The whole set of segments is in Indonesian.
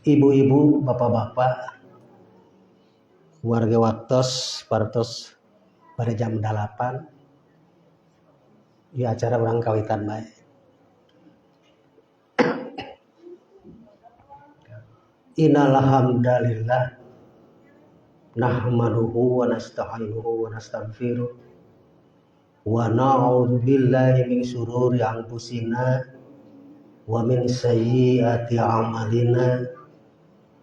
Ibu-ibu, bapak-bapak, warga waktos partos pada jam 8 di acara ulang kawitan bae. Innal hamdalillah nahmaduhu wa nasta'inuhu wa nastaghfiruh wa na'udzu billahi min syururi anfusina wa min sayyiati a'malina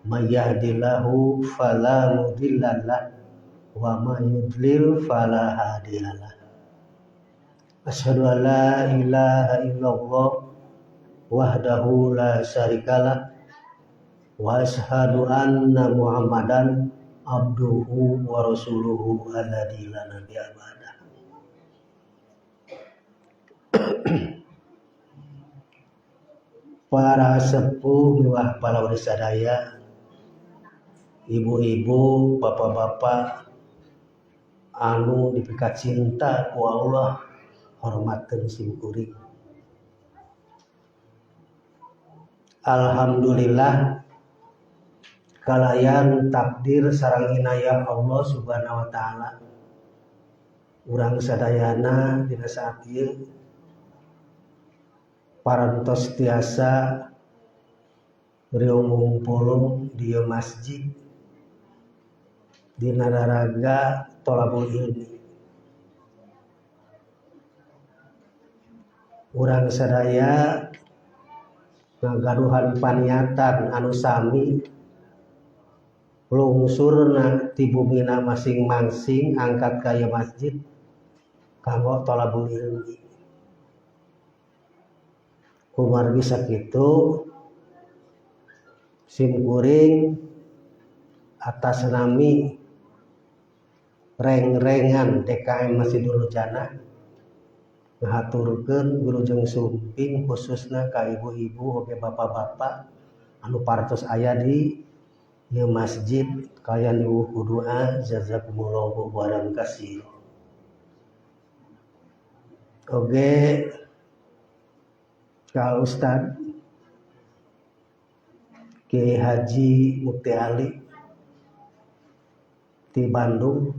may yahdihillahu fala mudhillalah wa may yudlil fala hadiyalah. Asyhadu an la ilaha illallah wahdahu la syarikalah wa asyhadu anna Muhammadan abduhu wa rasuluhu alladzi la nabiyya ba'dah. Para sepuh miwah para sadaya, ibu-ibu, bapak-bapak anu dipikat cinta ku Allah, hormatkeun simkuring. Alhamdulillah kalayan takdir sareng inayah Allah Subhanahu wa taala urang sadayana dina saat ieu parantos tiasa beriung ngumpul di masjid dina raraga tholabul ilmi. Urang sadaya ngagaduhan paniatan anu sami lungsurna ti bumina masing-masing angkat ka ieu masjid kanggo tholabul ilmi. Kumargi sakitu simkuring atas nami reng-rengan DKM Masjidul Jannah ngahaturkeun wilujeng sumping khususna ka ibu-ibu oge bapak-bapak anu partos aya di ieu masjid kalian diwuh doa jazakumullahu khairan katsir. Oge ka Ustad Kiai Haji Mukti Ali di Bandung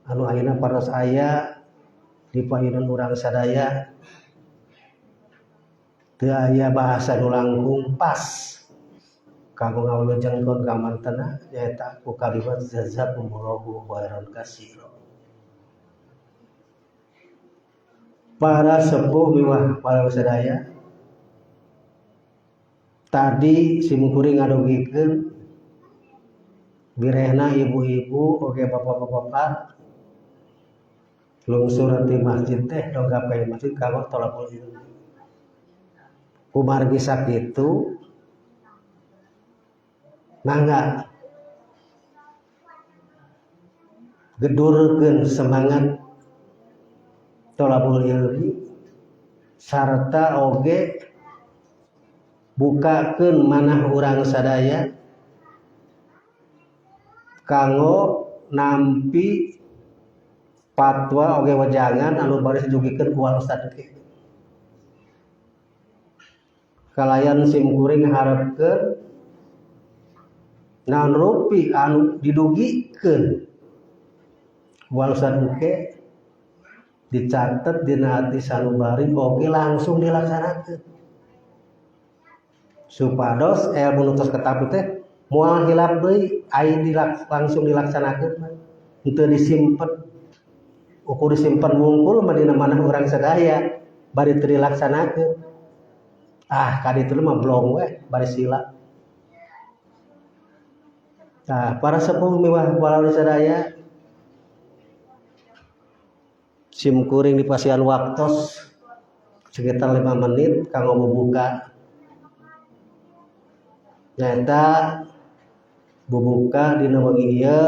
anu ayeuna paros aya di pahineun urang sadaya teu aya bahasa nu langkung pas kanggo ngawilujengkeun ka mantena nyaeta ku kalimat jazakumullahu khairan katsir. Para sepuh miwah para sadaya, tadi simkuring ngadongikeun birehna ibu-ibu oge bapak-bapak lungsur ti masjid teh dongkap ka masjid kanggo tholabul ilmi. Kumargi sakitu mangga gedurkeun semangat tholabul ilmi sarta oge bukakeun manah urang sadaya kanggo nampi fatwa oge wajangan anu bari didugikeun ku Ustad ge. Kalayan simkuring harepkeun naon rupi anu didugikeun ku Ustad ge dicatet dina hati sanubari oge langsung dilaksanakeun supados ilmu nu tos ketapi teh moal hilap deui aya langsung dilaksanakeun henteu disimpen ukur disimpen wungkul mah dina manah urang sadaya bari teu dilaksanakeun ka ditu mah blong we bari sila. Nah, para sepuh miwah walauli sadaya simkuring di pasian waktos sekitar 5 menit kanggo bubuka. Nyata bubuka dina wengi ieu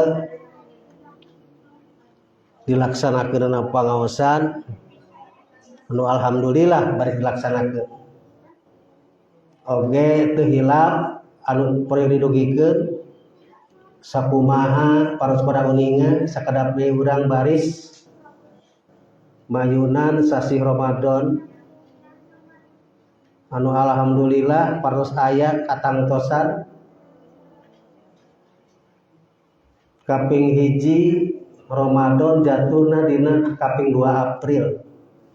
dilaksanakeun pangaosan anu alhamdulillah bari dilaksanakeun. Oge teu hilap anu perlu didugikeun sakumaha paros pada uningan sakadap deui urang baris mayunan sasi Ramadan anu alhamdulillah paros aya katangtosan kaping hiji Ramadan jatuhna dina kaping 2 April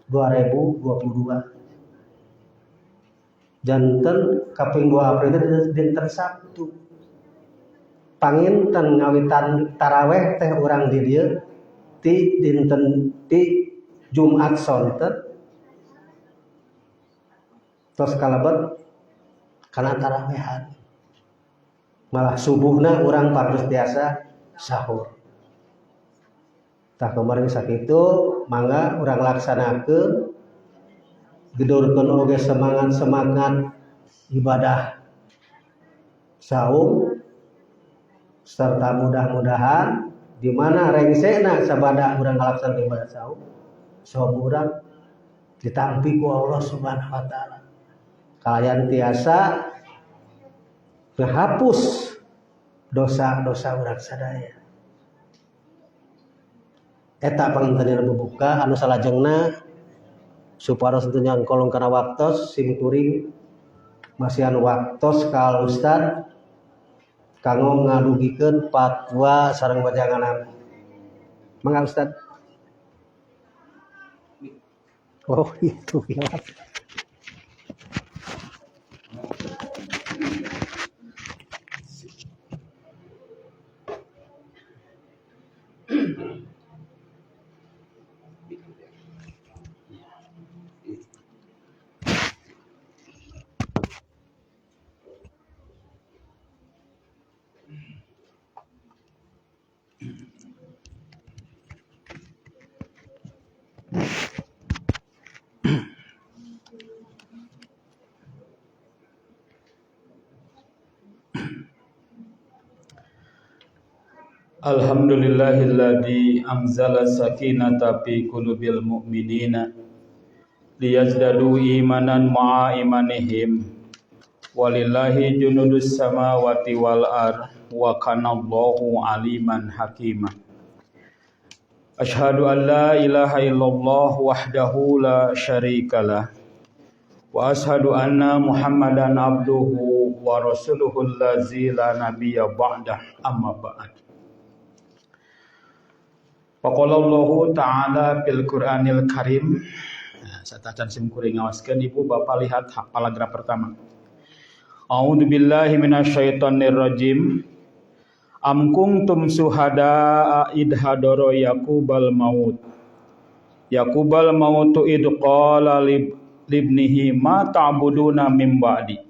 2022. Janten kaping 2 April itu dinten Sabtu. Panginten ngawitan taraweh teh urang di dieu ti dinten ti Jumat sonten. Terus kalebet kana tarawehan. Malah subuhna urang pardos biasa sahur. Tah kemarin sakitu mangga urang laksanakeun gedorkeun oge semangat ibadah saum serta mudah-mudahan di mana rengsena sabada urang ngalaksanakeun ibadah saum urang ditampi ku Allah Subhanahu wa taala. Kalian tiasa ngehapus dosa-dosa urang sadaya. Eta pangintenna bubuka anu salajengna supados tentunya kolong kana waktos simkuring masihan waktos ka Ustad kanggo ngadugikeun fatwa sareng wajanganan. Mangga Ustad. Oh itu ya. Alhamdulillahilladzi anzala sakinata fi qulubil mu'minina liyazdadu imanan ma'a imanihim walillahi junudus samawati wal ard wa kanallahu aliman hakima. Asyhadu an la ilaha illallah wahdahu la syarikalah wa asyhadu anna Muhammadan abduhu wa rasuluhul ladzi la nabiyya ba'dah amma ba'd. Faqala Allahu ta'ala fil Qur'anil Karim. Satacan simkuring ngawaskeun Ibu Bapak lihat paragraf pertama. A'udzu billahi minasyaitonir rajim. Am kuntum syuhada'a id hadara Yaqubal maut. Yaqubal mautu id qala libnihi ma ta'buduna min ba'di.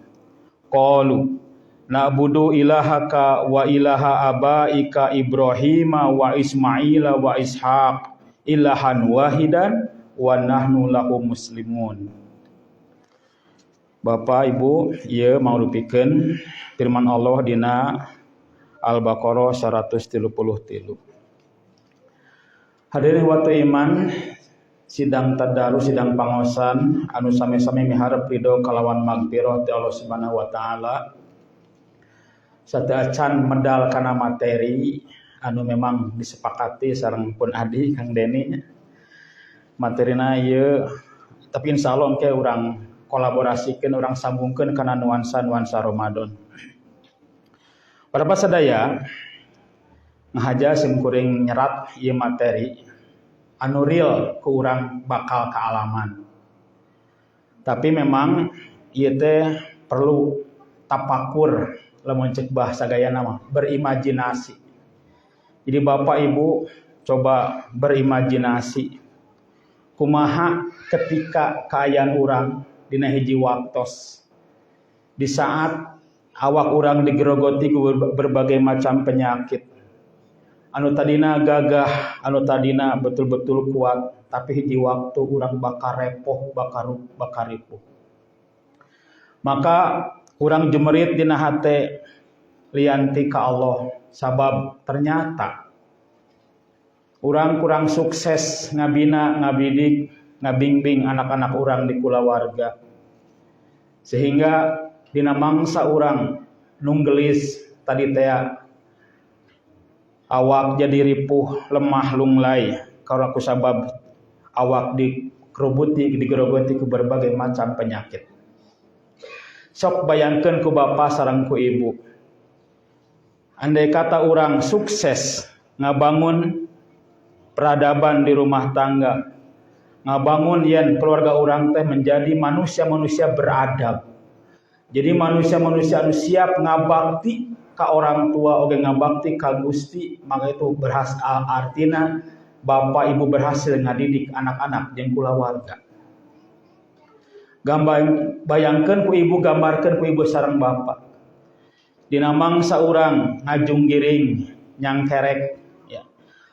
Qalu na'budu ilahaka wa ilaha abaika Ibrahima wa Ismaila wa Ishaq ilahan wahidan wa nahnu lahu muslimun. Bapak Ibu, ieu mau dupikeun firman Allah dina Al-Baqarah 133. Hadirin watu iman, sidang tadarus sidang pangosan anu sami-sami miharep ridho kalawan magfirah ti Allah Subhanahu wa taala. Sateuacan medal kana materi anu memang disepakati sareng pun adi Kang Deni. Materina ieu tapi insyaallah engke urang kolaborasikeun urang sambungkeun kana nuansa-nuansa Ramadan. Para pasadaya ngahaja simkuring nyerat ieu materi anu real ku urang bakal kaalaman. Tapi memang ieu teh perlu tapakur lamun cek bahasa gaya nama berimajinasi. Jadi Bapak Ibu coba berimajinasi kumaha ketika kaayaan urang dina hiji waktos di saat awak urang digerogoti ku berbagai macam penyakit anu tadina gagah, anu tadina betul-betul kuat, tapi hiji waktu urang bakal repoh, bakal ripuh. Maka urang jemerit dina hate lianti ka Allah sabab ternyata urang kurang sukses ngabina, ngabidik, ngabimbing anak-anak urang di kulawarga. Sehingga dina mangsa urang nunggelis tadi teh awak jadi ripuh, lemah, lunglai karena kusabab awak digerogoti ku berbagai macam penyakit. Sok bayangkeun ku bapa sareng ku ibu. Andai kata orang sukses ngabangun peradaban di rumah tangga, ngabangun yen keluarga orang teh menjadi manusia-manusia beradab. Jadi manusia-manusia anu siap ngabakti ka orang tua oge ngabakti ka Gusti, maka itu artina bapak ibu berhasil ngadidik anak-anak jeung kulawarga. Bayangkeun ku ibu, gambarkeun ku ibu sareng bapak. Dina mangsa urang ngajung giring nyangkerek ya.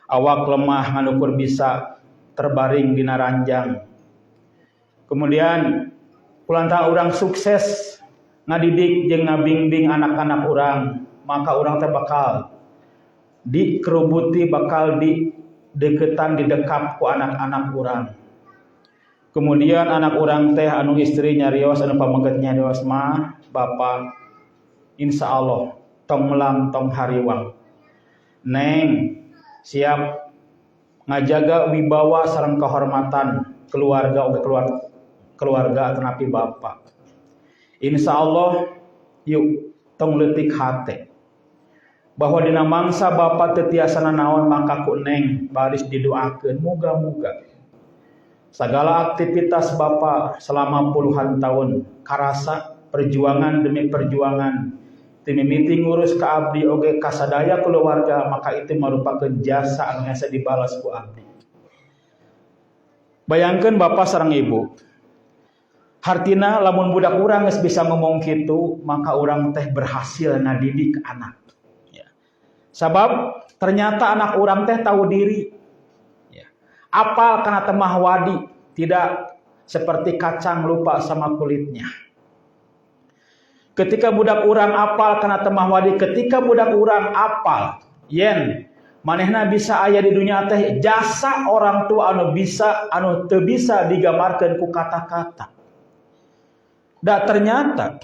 Awak lemah nganukur bisa terbaring dina ranjang. Kemudian kulanta urang sukses ngadidik jeung ngabimbing anak-anak urang, maka urang teh bakal dikerubuti, bakal dideketan, didekap ku anak-anak urang. Kemudian anak orang teh anu istri nyarios anu pamenggetnya nyarios mah bapa insya Allah tong melang tong hariwang neng siap ngajaga wibawa sareng kehormatan keluarga oge keluarga tenapi bapa. Insya Allah yuk tong leutik hate bahwa dina mangsa bapa teu tiasa nanaon maka ku neng baris didoakeun muga-muga segala aktivitas Bapak selama puluhan tahun karasa perjuangan demi perjuangan timimiti ngurus ka abdi oge kasadaya keluarga, maka itu merupakan jasa anu hese dibalas ku abdi. Bayangkeun Bapak sareng Ibu, hartina lamun budak urang geus bisa ngomong kitu, maka urang teh berhasil ngadidik anak ya. Sabab ternyata anak urang teh tahu diri. Apal kana temah wadi, tidak seperti kacang lupa sama kulitnya. Ketika budak urang apal kana temah wadi, ketika budak urang apal yen manehna bisa aya di dunia teh jasa orang tua anu teu bisa digambarkeun ku kata-kata. Da ternyata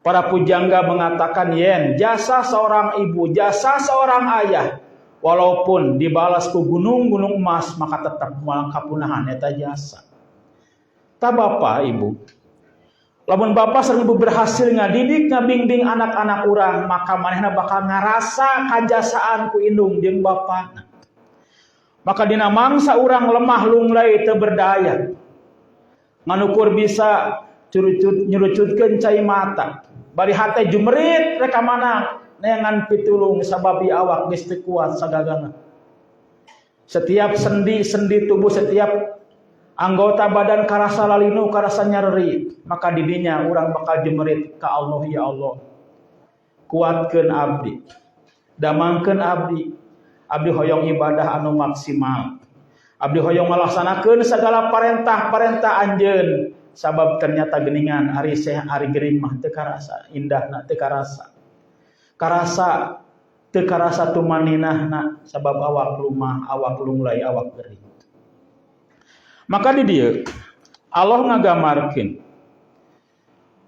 para pujangga mengatakan yen jasa seorang ibu, jasa seorang ayah walaupun dibalas ku gunung-gunung emas maka tetap moal kapunahan eta jasa. Ta bapak ibu, lamun bapak sareng ibu berhasil ngadidik ngabimbing anak-anak urang, maka manehna bakal ngarasa kajasaan ku indung jeung bapana. Maka dina mangsa urang lemah lunglai teu berdaya, nganukur bisa nyurucutkeun cai mata, bari hate jumerit rek ka mana nengan pitulung sababi awak geus teu kuat sagagana. Setiap sendi-sendi tubuh, setiap anggota badan karasa lalinu, karasa nyeri, maka didinya urang bakal jemerit ka Allah, ya Allah kuatkeun abdi, damangkeun abdi, abdi hoyong ibadah anu maksimal, abdi hoyong ngalaksanakeun segala parentah-parentah anjeun, sabab ternyata geuningan ari geuning mah teu karasa indahna, teu karasa tumaninahna sabab awak lumah, awak lunglai, awak gering. Maka di dieu Allah ngagamarkeun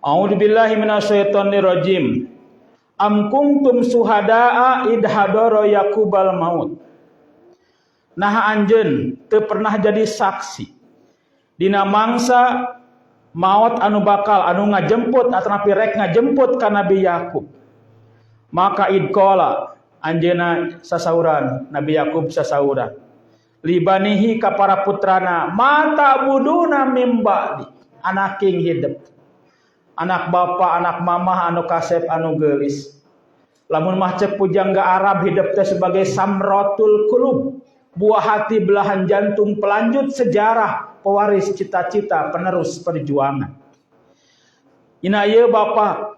A'udzubillahi minasyaitonir rajim. Am kuntum suhadaa id hadara yaqubal maut. Nah anjeun teu pernah jadi saksi dina mangsa maut anu bakal anu ngajemput ataupun rek ngajemput ka Nabi Yakub. Maka idqala anjeuna sasauran, Nabi Yakub sasauran libanihi ka para putrana, mata buduna mimba di anak king hidup, anak bapa, anak mamah anu kasep anu geulis. Lamun mah cek pujangga Arab hidup teh sebagai samratul qulub, buah hati belahan jantung, pelanjut sejarah, pewaris cita-cita, penerus perjuangan. Ina ieu bapa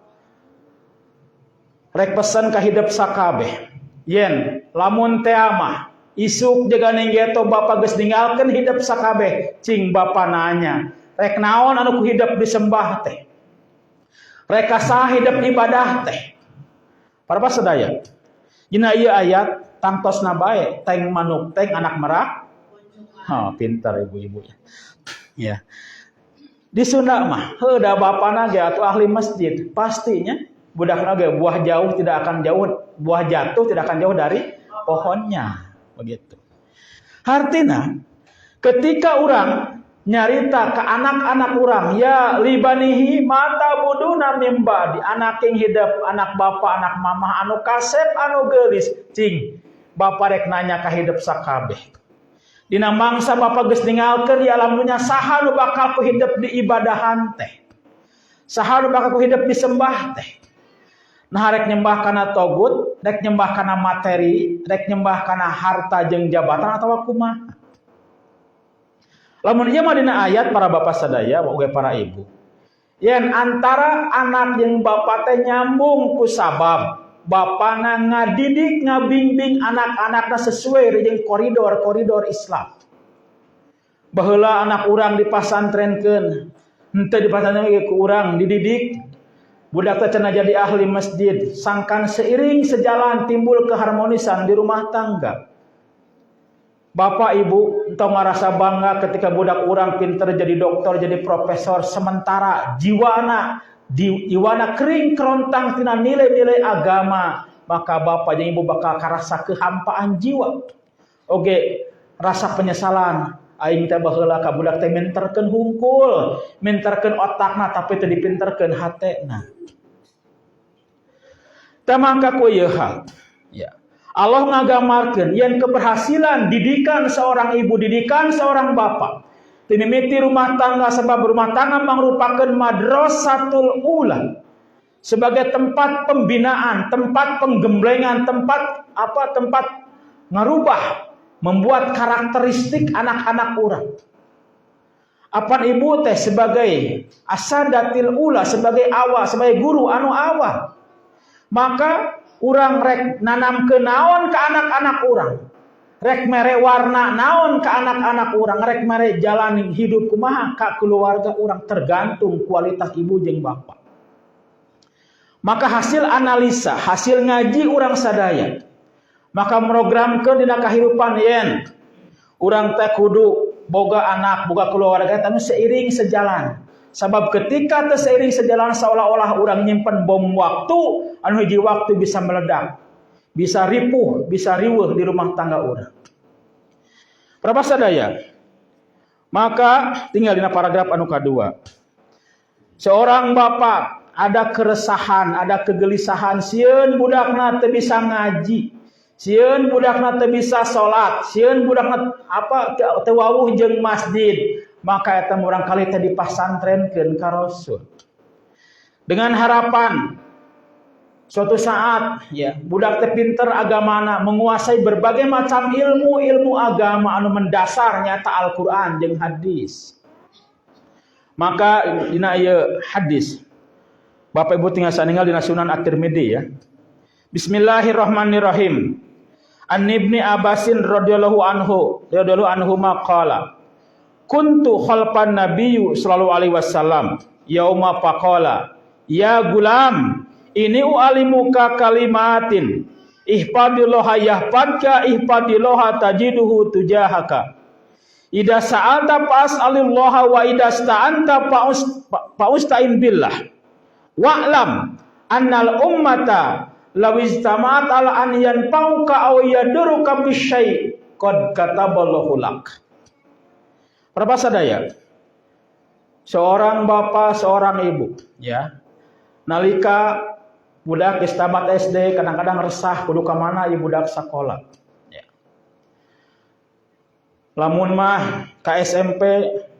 rek pesen ka hidup sakabeh yen lamun teh mah isuk jaganing geto bapa geus ninggalkeun hidup sakabeh, cing bapa nanya rek naon anu ku hidup disembah teh, rek saha hidup ibadah teh. Para sadaya dina ieu ayat tangtosna bae teng manuk teng anak merak. Pintar ibu-ibu ya. Di Sunda mah heuda bapana ge atuh ahli masjid, pastinya budakna ge buah jatuh tidak akan jauh dari pohonnya, begitu. Artinya ketika orang nyarita ke anak-anak urang, ya libanihi mata buduna mimba di anak yang hidup, anak bapa, anak mama anu kasep anu geulis cing bapa rek nanya ka hidup sakabeh. Dina mangsa bapa geus ningalkeun ya alam dunya saha nu bakal ku hidup di ibadahan teh, saha nu bakal ku hidup disembah teh. Nah rek nyembah kana togut, rek nyembah kana materi, rek nyembah kana harta jeung jabatan atawa kumaha. Lamun ieu mah dina ayat para bapak sadaya oge para ibu. Yen antara anak jeung bapa teh nyambung ku sabab bapana ngadidik ngabimbing anak-anakna sesuai jeung koridor-koridor Islam. Baheula anak urang dipasantrenkeun, henteu dipasantrenkeun ku urang dididik budak teh cenah jadi ahli masjid, sangkan seiring sejalan timbul keharmonisan di rumah tangga. Bapak ibu entong merasa bangga ketika budak urang pinter jadi dokter, jadi profesor, sementara jiwana kering kerontang tina nilai-nilai agama, maka bapak jeung ibu bakal karasa kehampaan jiwa. Oge rasa penyesalan, aing teh baheula ka budak teh menterkeun hungkul, menterkeun otakna tapi teu dipinterkeun hatena. Tah mangka ku ieu hal, ya. Allah ngagamarkeun yen keberhasilan didikan seorang ibu, didikan seorang bapak, timimiti rumah tangga sebab rumah tangga merupakan madrasatul ula sebagai tempat pembinaan, tempat penggemblengan, tempat ngarubah, membuat karakteristik anak-anak urang. Apan ibu teh sebagai asadatil ula, sebagai awal, sebagai guru anu awal, maka urang rek nanamkeun naon ka anak-anak urang, rek mere warna naon ka anak-anak urang, rek mere jalani hidup kumaha ka keluarga urang, tergantung kualitas ibu jeung bapak. Maka hasil analisa, hasil ngaji urang sadaya, maka programkeun dina kahirupan yen urang teh kudu boga anak, boga keluarga anu seiring sejalan. Sabab ketika teu seiring sejalan seolah-olah urang nyimpen bom waktu anu hiji waktu bisa meledak, bisa ripuh, bisa riweuh di rumah tangga urang. Para sadaya, maka tinggal dina paragraf anu kadua. Seorang bapak ada keresahan, ada kegelisahan, sieun budakna teu bisa ngaji, sieun budakna teu bisa salat, sieun budakna teu wawuh jeung masjid. Maka eta urang kali teh dipasantrenkeun ka Rasul. Dengan harapan suatu saat ya budak teh pinter agamana, menguasai berbagai macam ilmu agama anu mendasar nyata Al-Qur'an jeung hadis. Maka dina ieu hadis Bapak Ibu tinggal saningal dina Sunan At-Tirmidzi ya. Bismillahirrahmanirrahim. An Ibni Abbasin radhiyallahu anhu maqala kuntu khalfan nabiyyu sallallahu alaihi wasallam yauma faqala ya gulam ini ualimuka kalimatin ihfadillaha yahfadka ihfadillaha tajiduhu tujahaka idza sa'alta fas'alillaha wa idza sta'anta fa'usta'in billah wa'lam annal ummata law istama'at ala an yanfa'uka aw yaduruka bisyai' qad kataballahu lak. Para sadaya, seorang bapak, seorang ibu, ya, nalika budak geus tamat SD kadang-kadang resah kudu ka mana ieu budak sakola. Ya. Lamun mah ka SMP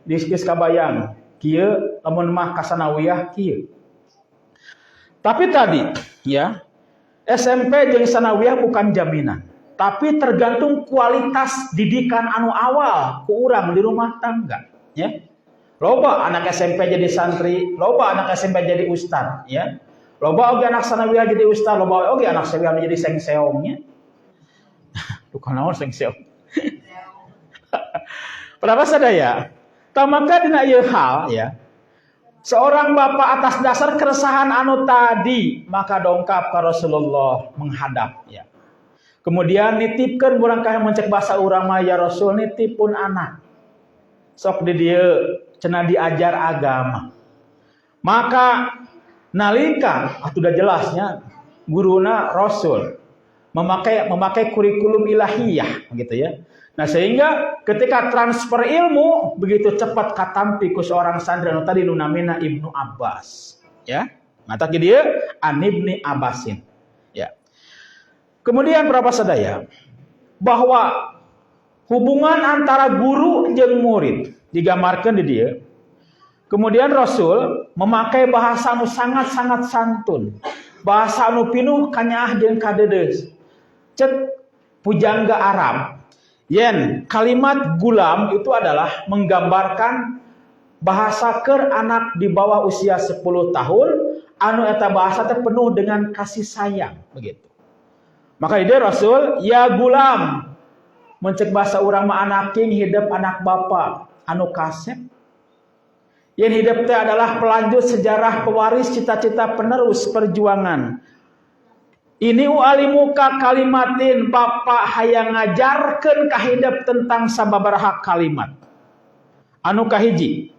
geus kabayang, kieu lamun mah ka sanawiyah kieu. Tapi tadi, ya, SMP jeung sanawiyah bukan jaminan. Tapi tergantung kualitas didikan anu awal ku urang di rumah tangga, ya. Loba anak SMP jadi santri, loba anak SMP jadi ustad, ya. Loba oge anak sanawiyah jadi ustad, loba oge anak sanawiyah jadi sengseong, ya. Bukan naon sengseong. Berapa sadaya? Tamaka dina ieu hal, ya. Seorang bapak atas dasar keresahan anu tadi, maka dongkap ka Rasulullah menghadap, ya. Kemudian nitipkeun urang ka mencek bahasa urang mah ya Rasul nitipun anak. Sok di dieu cenah diajar agama. Maka nalika atuh udah jelasnya guruna Rasul memakai kurikulum ilahiyah gitu ya. Nah sehingga ketika transfer ilmu begitu cepat katampi ku seorang santri anu tadi nu namina Ibnu Abbas, ya. Mata dia an Ibni Abbasin, ya. Kemudian berapa sadaya bahwa hubungan antara guru jeung murid digambarkan di dia. Kemudian Rasul memakai bahasa anu sangat-sangat santun, bahasa anu pinuh kanyaah jeung kadedes. Cek pujangga Arab, yen kalimat gulam itu adalah menggambarkan bahasa keur anak di bawah usia 10 tahun anu eta bahasa teh penuh dengan kasih sayang begitu. Maka ide Rasul ya gulam mencek bahasa urang mah anak king hidup anak bapa anu kasep. Yen hidup teh adalah pelanjut sejarah pewaris cita-cita penerus perjuangan. Ini alimuka kalimatin bapak hayang ngajarkeun ka hidup tentang sababaraha kalimat. Anu kahiji,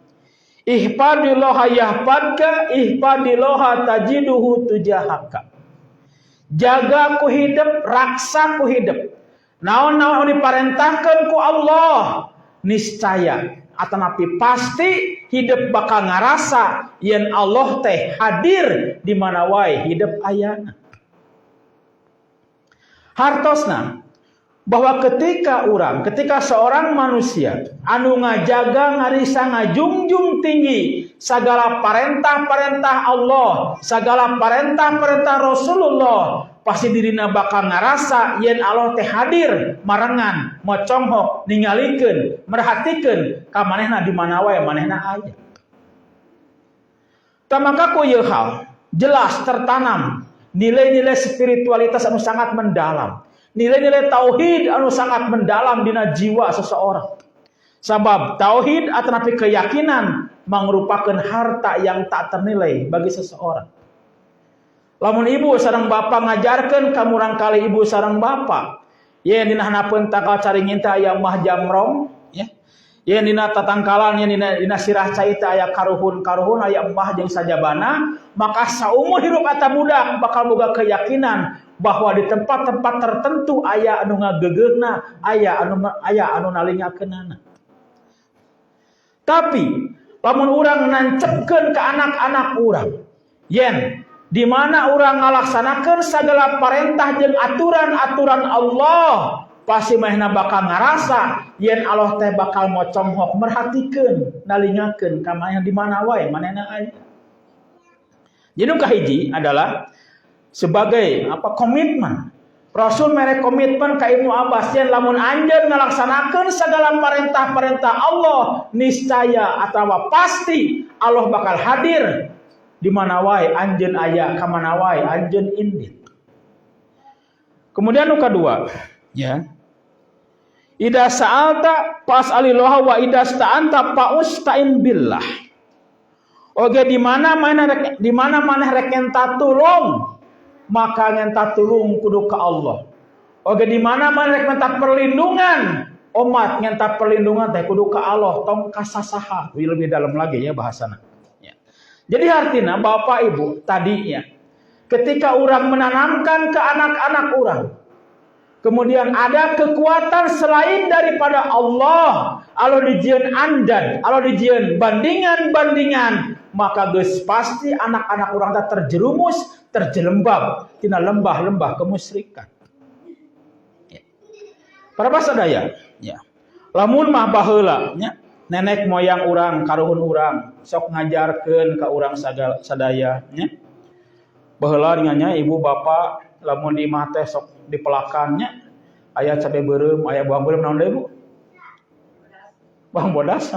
ihfadillaha yahfadka, ihfadillaha tajiduhu tujahaka. Jaga ku hidup, raksa ku hidup. Naon-naon diparentahkeun ku Allah, niscaya atanapi pasti hidup bakal ngarasa yen Allah teh hadir di mana wae hidup ayana. Hartosna bahwa ketika seorang manusia anu ngajaga ngarisa ngajungjung tinggi segala parentah-parentah Allah, segala parentah-parentah Rasulullah, pasti dirina bakal ngarasa yen Allah teh hadir marengan moconghok ningalikeun merhatikeun ka manehna di mana wae manehna aya. Tamangka ku ieu hal jelas tertanam nilai-nilai spiritualitas anu sangat mendalam, nilai-nilai tauhid anu sangat mendalam dina jiwa seseorang. Sabab tauhid atanapi keyakinan mangrupakeun harta yang tak ternilai bagi seseorang. Lamun ibu sareng bapa ngajarkeun ka murang kali ibu sareng bapa, yen dina hanapeun takal caringin teh aya mah jamrong, ya. Yen dina tatangkalan yen dina sirah cai teh aya karuhun-karuhun aya embah jeung sajabana, maka saumur hirup eta budak bakal boga keyakinan bahwa di tempat-tempat tertentu aya anu ngagegeurna, aya anu nalingakeunana. Tapi lamun urang nancepkeun ka anak-anak urang, yen di mana urang ngalaksanakeun sagala parentah jeung aturan-aturan Allah, pasti manehna bakal ngarasa yen Allah teh bakal moconghok merhatikeun, nalingakeun ka manehna di mana wae manehna aya. Jadi kahiji adalah sebagai komitmen. Rasul mere komitmen ka Ibnu Abbas yen lamun anjeun ngalaksanakeun sagala parentah-parentah Allah, niscaya atawa pasti Allah bakal hadir di mana wae anjeun aya, ka mana wae anjeun indit. Kemudian nu kadua, ya. Idza sa'alta fas'alillah wa idza sta'anta fa'ustain billah. Oge di mana maneh rek ngenta tulung, maka ngenta tulung kudu ka Allah. Oge di mana maneh rek ngenta perlindungan, umat ngenta perlindungan teh kudu ka Allah, tong ka sasaha. Lebih dalam lagi ya bahasana. Ya. Jadi artinya Bapak Ibu tadinya ketika orang menanamkan ke anak-anak orang, kemudian ada kekuatan selain daripada Allah, alo dijieun andan, alo dijieun bandingan-bandingan, maka geus pasti anak-anak urang teh terjerumus, terjelembab tina lembah-lembah kemusyrikan. Ya. Para sadaya, ya. Lamun mah baheula nya, nenek moyang urang, karuhun urang sok ngajarkeun ka urang sadaya nya. Baheula nya ibu bapak lamun di imah teh sok dipelakannya aya cabe beureum, aya bawang beureum naon deui Bu? Bawang bodas.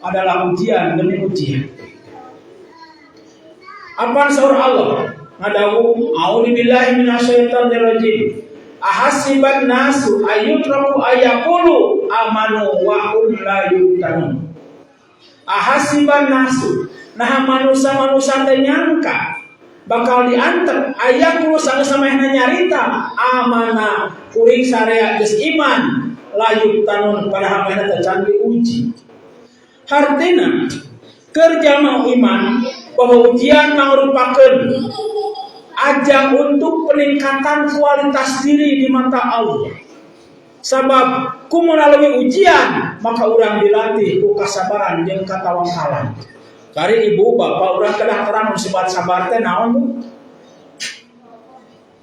adalah ujian demi ujian. Apa sahur Allah? Ngadawu a'udzubillahi minasyaitonir rajim. Ahasiban nasu ayyutraku ayaqulu amanu wa hum la yuftanun. Ahasiban nasu, nah manusia-manusia teh nyangka bakal diantep ayaqulu sama-sama nyarita amana kuring sarea geus iman la yuftanun padahal mah teh can diuji. Hartina kerja mau iman bahwa ujian merupakan ajang untuk peningkatan kualitas diri di mata Allah. Sebab ku melalui ujian maka orang dilatih ku kasabaran jeung katawakalan. Kari ibu bapak orang kedah terang sebat sabar teh naon Bu?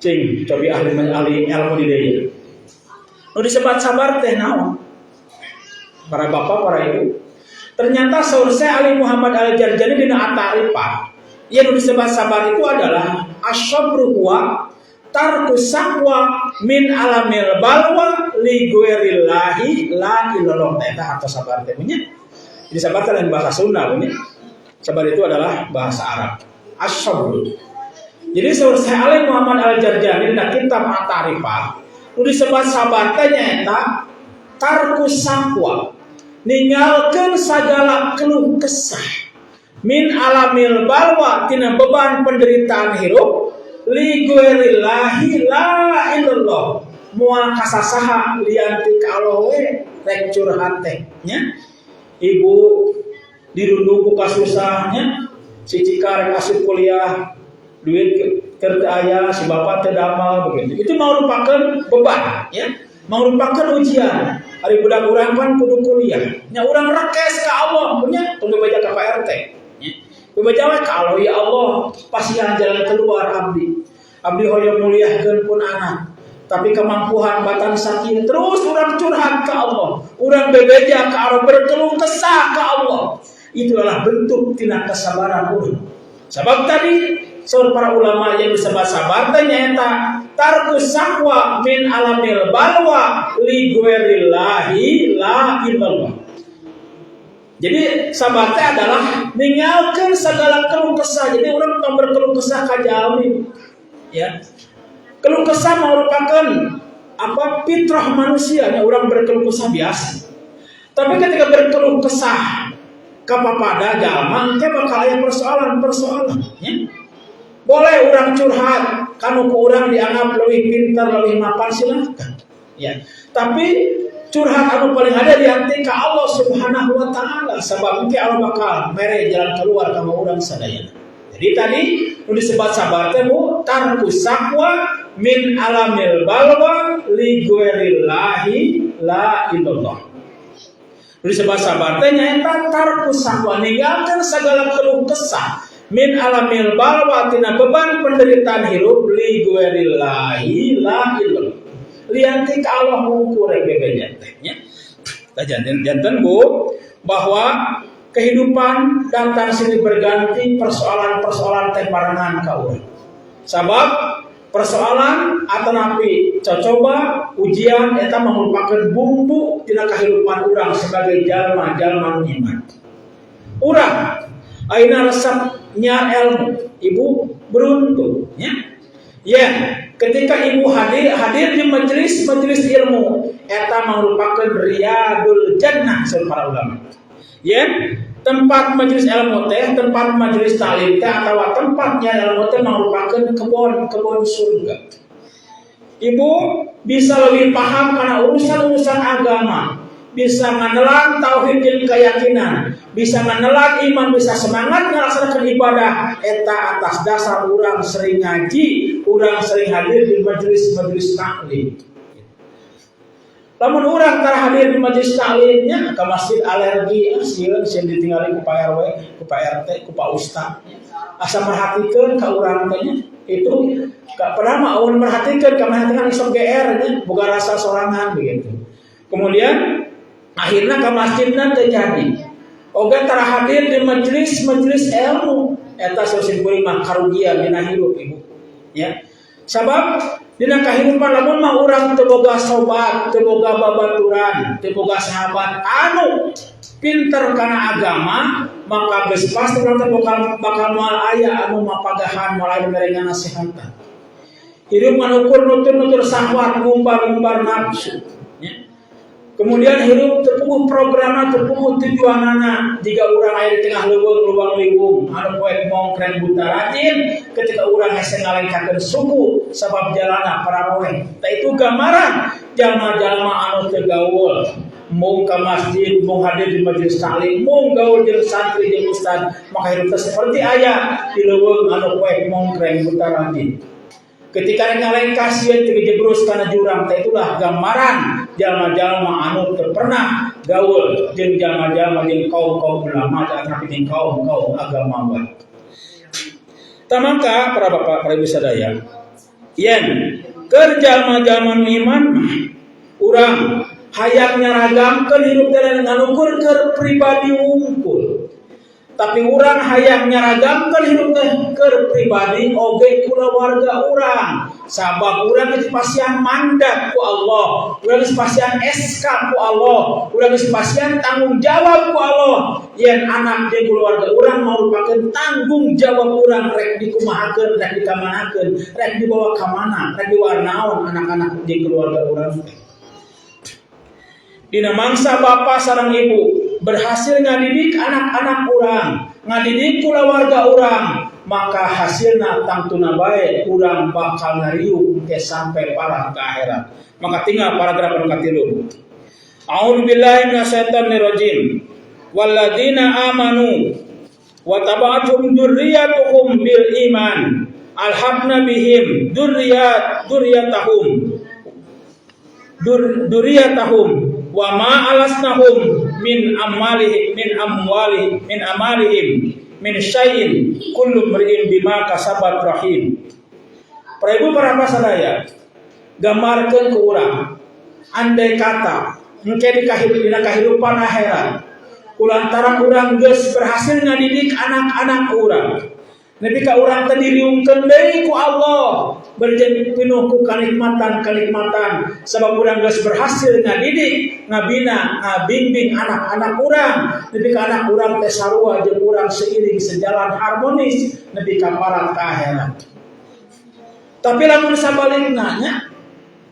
Cing, cobi ahli ilmu di dieu. Nu disebat sabar teh naon? Para bapak, para ibu. Ternyata saur saya Ali Muhammad Al-Jarjani dina At-Ta'rifah. Yang disebut sabar itu adalah asyabru huwa tarkus saqwa min alamil balwa li ghairillahi la ilallah. Eta atau sabar teh punya. Disebut dalam bahasa Sunda punya. Sabar itu adalah bahasa Arab. Asyabru. Jadi saur saya Ali Muhammad Al-Jarjani dina kitab At-Ta'rifah, disebut sabar teh nyaeta tarkus saqwa. Ninggalkan segala keluh kesah min alamil balwa tina beban penderitaan hirup li ghairillahi la ilallah moal kasasaha lianti ka Allah we rek curhat teh nya. Ibu dirundu ku kasusahnya si cika rek asup kuliah duit keur teu aya si bapak teu damal begitu. Itu merupakan beban ya, merupakan ujian. Hari budak urang kan kudu kuliah. Nya urang rekes ka Allah, punya tunggu baca ka Pak RT. Nya. Baca we ka Allah, ya Allah, pasihan jalan keluar abdi. Abdi hoyong muliahkeun pun anak. Tapi kemampuan batan sakit terus urang curhat ka Allah. Urang bebeja ka Allah, berkeluh kesah ka Allah. Itulah bentuk tina kesabaran urang. Sebab tadi saur para ulama yang disebut sabar teh nyaeta tarkus saqwa min alamil balwa li ghairillahi la ilallah. Jadi sabar teh adalah ninggalkeun segala keluh kesah. Jadi orang tong berkeluh kesah ka jalmi. Ya. Keluh kesah merupakan fitrah manusia, nya orang berkeluh kesah biasa. Tapi ketika berkeluh kesah kapapada jalma teh bakal aya persoalan-persoalan, ya. Boleh orang curhat, kanu ku urang dianggap lebih pintar, lebih mapan silahkan. Ya. Tapi curhat anu paling ada di hati ka Allah Subhanahu wa taala, sebab engke Allah bakal mere jalan keluar ka urang sadayana. Jadi tadi nu disebut sabar teh Bu tarkus saqwa min alamil balwa li ghairillahi la ilallah. Nu disebut sabar teh nyaeta tarkus saqwa ninggalkeun segala keluh kesah min alamil balwa tina beban penderitaan hirup li ghairillahi la ilallah. Lianti ka Allah ngukur bebejan teh nya. Janten Bu bahwa kehidupan datang silih berganti, persoalan-persoalan teh barengan ka urang. Sabab persoalan atau napi coba ujian eta merupakan bumbu tina kehidupan urang sebagai jalma-jalma iman. Urang ayeuna resep nya ilmu, ibu beruntung ya. Ya, ketika ibu hadir di majelis ilmu, eta merupakan riyadul jannah para ulama. Ya, tempat majelis ilmu teh, tempat majelis taklim teh atau tempatnya ilmu teh merupakan kebun surga. Ibu bisa lebih paham karena urusan-urusan agama, bisa menelan tauhid dan keyakinan, bisa menelan iman, bisa semangat melaksanakan ibadah eta atas dasar urang sering ngaji, urang sering hadir di majelis taklim. Lamun urang tara hadir di majelis taklimnya ke masjid alergi sieun ditinggali ku Pak RW, ku Pak RT, ku Pak Ustad. Asa perhatikeun ka urang teh itu ka pertama awan perhatikeun ka manehna isok GR nya boga rasa sorangan begitu. Kemudian akhirnya ke masjidna terjadi. Oga tara hadir di majelis ilmu eta sosin mah karugian dina hirup ibu. Ya. Sabab dina kahirupan lamun mah urang teu boga sobat, teu boga babaturan, teu boga sahabat anu pinter karena agama, maka geus pasti urang teh bakal moal aya anu mapagahan moal merengan nasihatan. Hirup manukur nutur syahwat ngumbar nafsu. Ya. Kemudian hirup terpuguh programna terpuguh tujuanana jika urang aya di tengah lubang liwung anu poek mongkreng buta rajin ketika urang hese ngalengkakeun suku sabab jalana pararoeh. Tah itu gambaran jalma-jalma anu teu gaul. Mung ka masjid, mung hadir di majelis taklim, mung gaul jeung santri jeung ustad, maka hirup seperti aya di leuweung anu poek mongkreng buta rajin. Ketika ngalengka sieun teu jebrus kana jurang, teh itulah gambaran jalma-jalma anu teu pernah gaul jeung jalma-jalma jeung kaum-kaum ulama tapi jeung kaum-kaum agamawan. Tamangka para bapak para ibu sadaya, yen keur jalma-jalma iman urang hayang nyaragamkeun hirup teh nganukur keur pribadi wungkul. Tapi urang hayang nyaragamkeun hirup teh keur pribadi oge kulawarga urang. Sabab urang geus pasian mandat ku Allah, urang geus pasian SK ku Allah, urang geus pasian tanggung jawab ku Allah. Yen anak jeung keluarga urang merupakeun tanggung jawab urang rek dikumahakeun, rek dikamanakeun, rek dibawa ka mana, rek diwarnaon anak-anak jeung keluarga urang. Dina mangsa bapa sareng ibu berhasil ngadidik anak-anak urang, ngadidik kulawarga urang, maka hasilna tangtuna bae urang bakal ngariung ke sampai parah ke akhirat. Maka tinggal paragraf anu katilu. A'udzu billahi minasyaitonir rajim. Walladzina amanu wa taba'atuhum dzurriyyatuhum bil iman alhaqna bihim dzurriyyatahum wa ma alasnahum min amalihim min syai'in kullu mri'in bima kasabat rahim. Para ibu para bapak sadaya, gambarkeun ku urang andai kata engke dina kahirupan akhirat kulantaran urang geus berhasil ngadidik anak-anak urang nepi ka urang teh diriungkeun deui ku Allah berjanji penuh ku kanikmatan sabab urang geus berhasil ngadidik ngabina ngabimbing anak-anak urang nepi ka anak urang teh sarua jeung urang seiring sejalan harmonis nepi ka parat ka akhirat. Tapi lamun sabalikna nya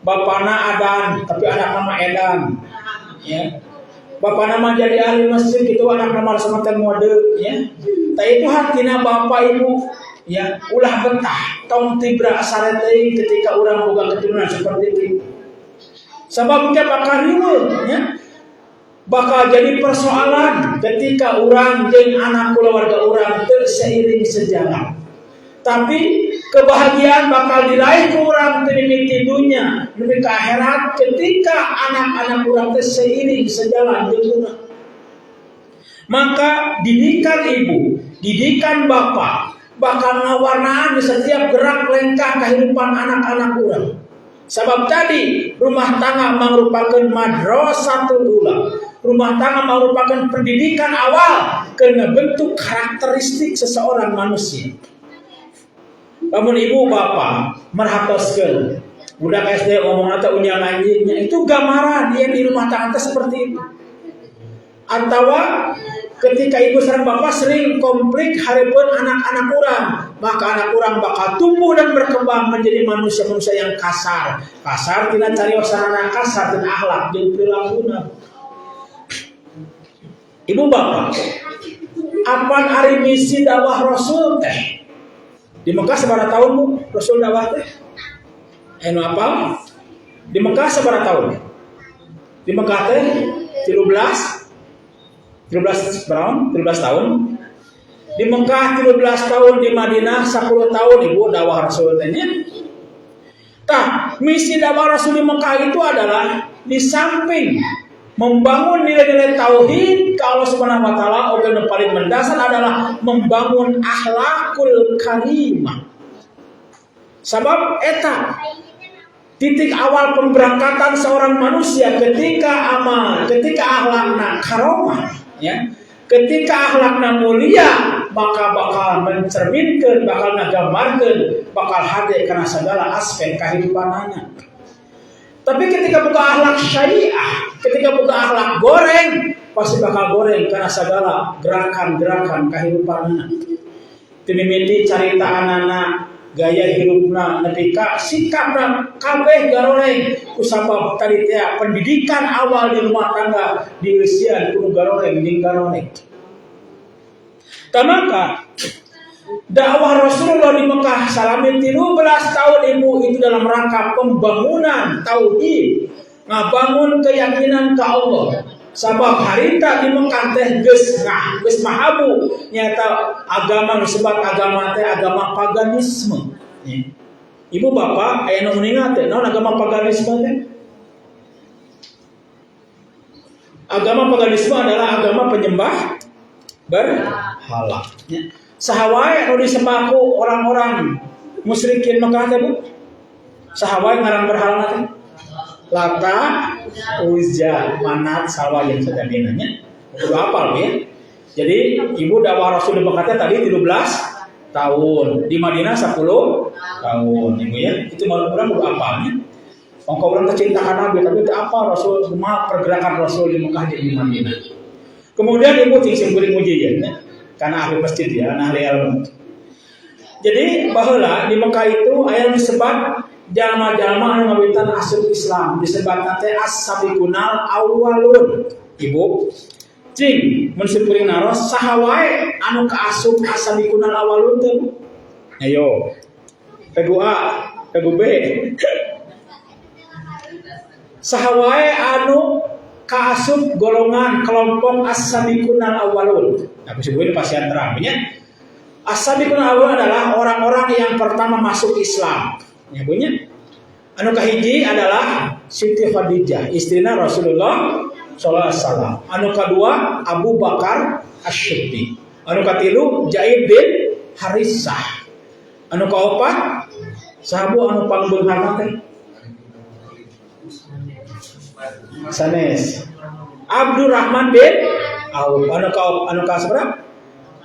bapana adan tapi anak nama edan ya. Bapana mah jadi ahli masjid gitu anak nama semanten mode ya. Tah itu hartina bapak ibu ya ulah betah taun tibra asare teuing ketika urang boga keturunan seperti itu. Sabab teh bakal riweuh ya. Bakal jadi persoalan ketika urang jeung anak keluarga urang teu seiring sejalan. Tapi kebahagiaan bakal diraih ku urang teu mimiti dunya nepi ka akhirat ketika anak-anak urang teh seiring sejalan jeung urang. Maka didikan ibu, didikan bapak bakal ngawarnaan di setiap gerak lengkah kehidupan anak-anak urang. Sebab tadi rumah tangga merupakan madrasatul ula. Rumah tangga merupakan pendidikan awal ke bentuk karakteristik seseorang manusia. Namun ibu bapak merhapaskeun budak SD ngomong atau unyang anjingnya itu gambaran dia di rumah tangga seperti itu. Atau ketika ibu sareng bapak sering konflik hareupeun anak-anak urang, maka anak urang bakal tumbuh dan berkembang menjadi manusia-manusia yang kasar. Kasar tina cariosanana kasar dan akhlak jeung perilakuna. Ibu bapak, apan ari misi dakwah Rasul teh? Di Mekah sabaraha tahun Bu Rasul dakwah teh? Anu apa? Di Mekah sabaraha tahun? Di Mekah teh 13 tahun. Di Mekah 13 tahun, di Madinah 10 tahun ibu dakwah Rasul teh nya. Tah, misi dakwah Rasul di Mekah itu adalah di samping membangun nilai-nilai tauhid ke Allah Subhanahu wa taala, organ yang paling mendasar adalah membangun akhlakul karimah. Sebab eta titik awal pemberangkatan seorang manusia ketika akhlakna karomah ya. Ketika akhlakna mulia, maka bakal mencerminkan, bakal ngagambarkeun, bakal hadir karena segala aspek kehidupannya. Tapi ketika buka akhlak syariah, ketika buka akhlak goreng, pasti bakal goreng karena segala gerakan-gerakan kehidupanna. Teu mimiti carita anak gaya hirupna nepi ka sikapna kabeh garoreng kusabab tadi teh pendidikan awal di rumah tangga dieusian kudu garoreng jeung garoreng. Tamaka dakwah Rasulullah di Mekah salami 13 tahun ibu itu dalam rangka pembangunan tauhid, ngabangun keyakinan ke Allah. Sabab harita di Mekah teh geus mahabu nyata agama disebut agama teh agama paganisme. Ibu bapak aya nu meuningna teh naon agama paganisme teh? Agama paganisme adalah agama penyembah berhala. Saha wae anu disembah ku orang-orang musyrikin Mekah teh Bu? Saha wae ngaran berhala teh? Lata, Uzza, Manat, Salwa yang sedemikian nya. Kudu apal ya. Jadi ibu dakwah Rasul di Mekah tadi 13 tahun, di Madinah 10 tahun, ibu ya. Itu orang kudu apalnya. Ongko orang kecintaan Nabi tapi itu apa Rasul semua pergerakan Rasul di Mekah di Madinah. Kemudian ibu sing kuring muji ya. Karena ahli masjid ya, ahli ilmu. Jadi baheula di Mekah itu aya disebut jalma-jalma anu ngawitan asup Islam disebutna teh as-sabiqunal awwalun. Ibu, cing mun seuring naros saha wae anu kaasup as-sabiqunal awwalun teh? Ayo. Tegu A, tegu B. Saha wae anu kaasup golongan kelompok as-sabiqunal awwalun. Aku sebutin pasien terang nya. As-sabiqunal awwalun adalah orang-orang yang pertama masuk Islam. Ya punya. Anu kahiji adalah Siti Khadijah, istrina Rasulullah sallallahu alaihi wasallam. Anu kedua Abu Bakar Asy-Siddiq. Anu katilu Zaid bin Harisah. Anu kaopat sahabu anu pangbeunghana teh sanes Abdurrahman bin Auf. Anu kaseberapa?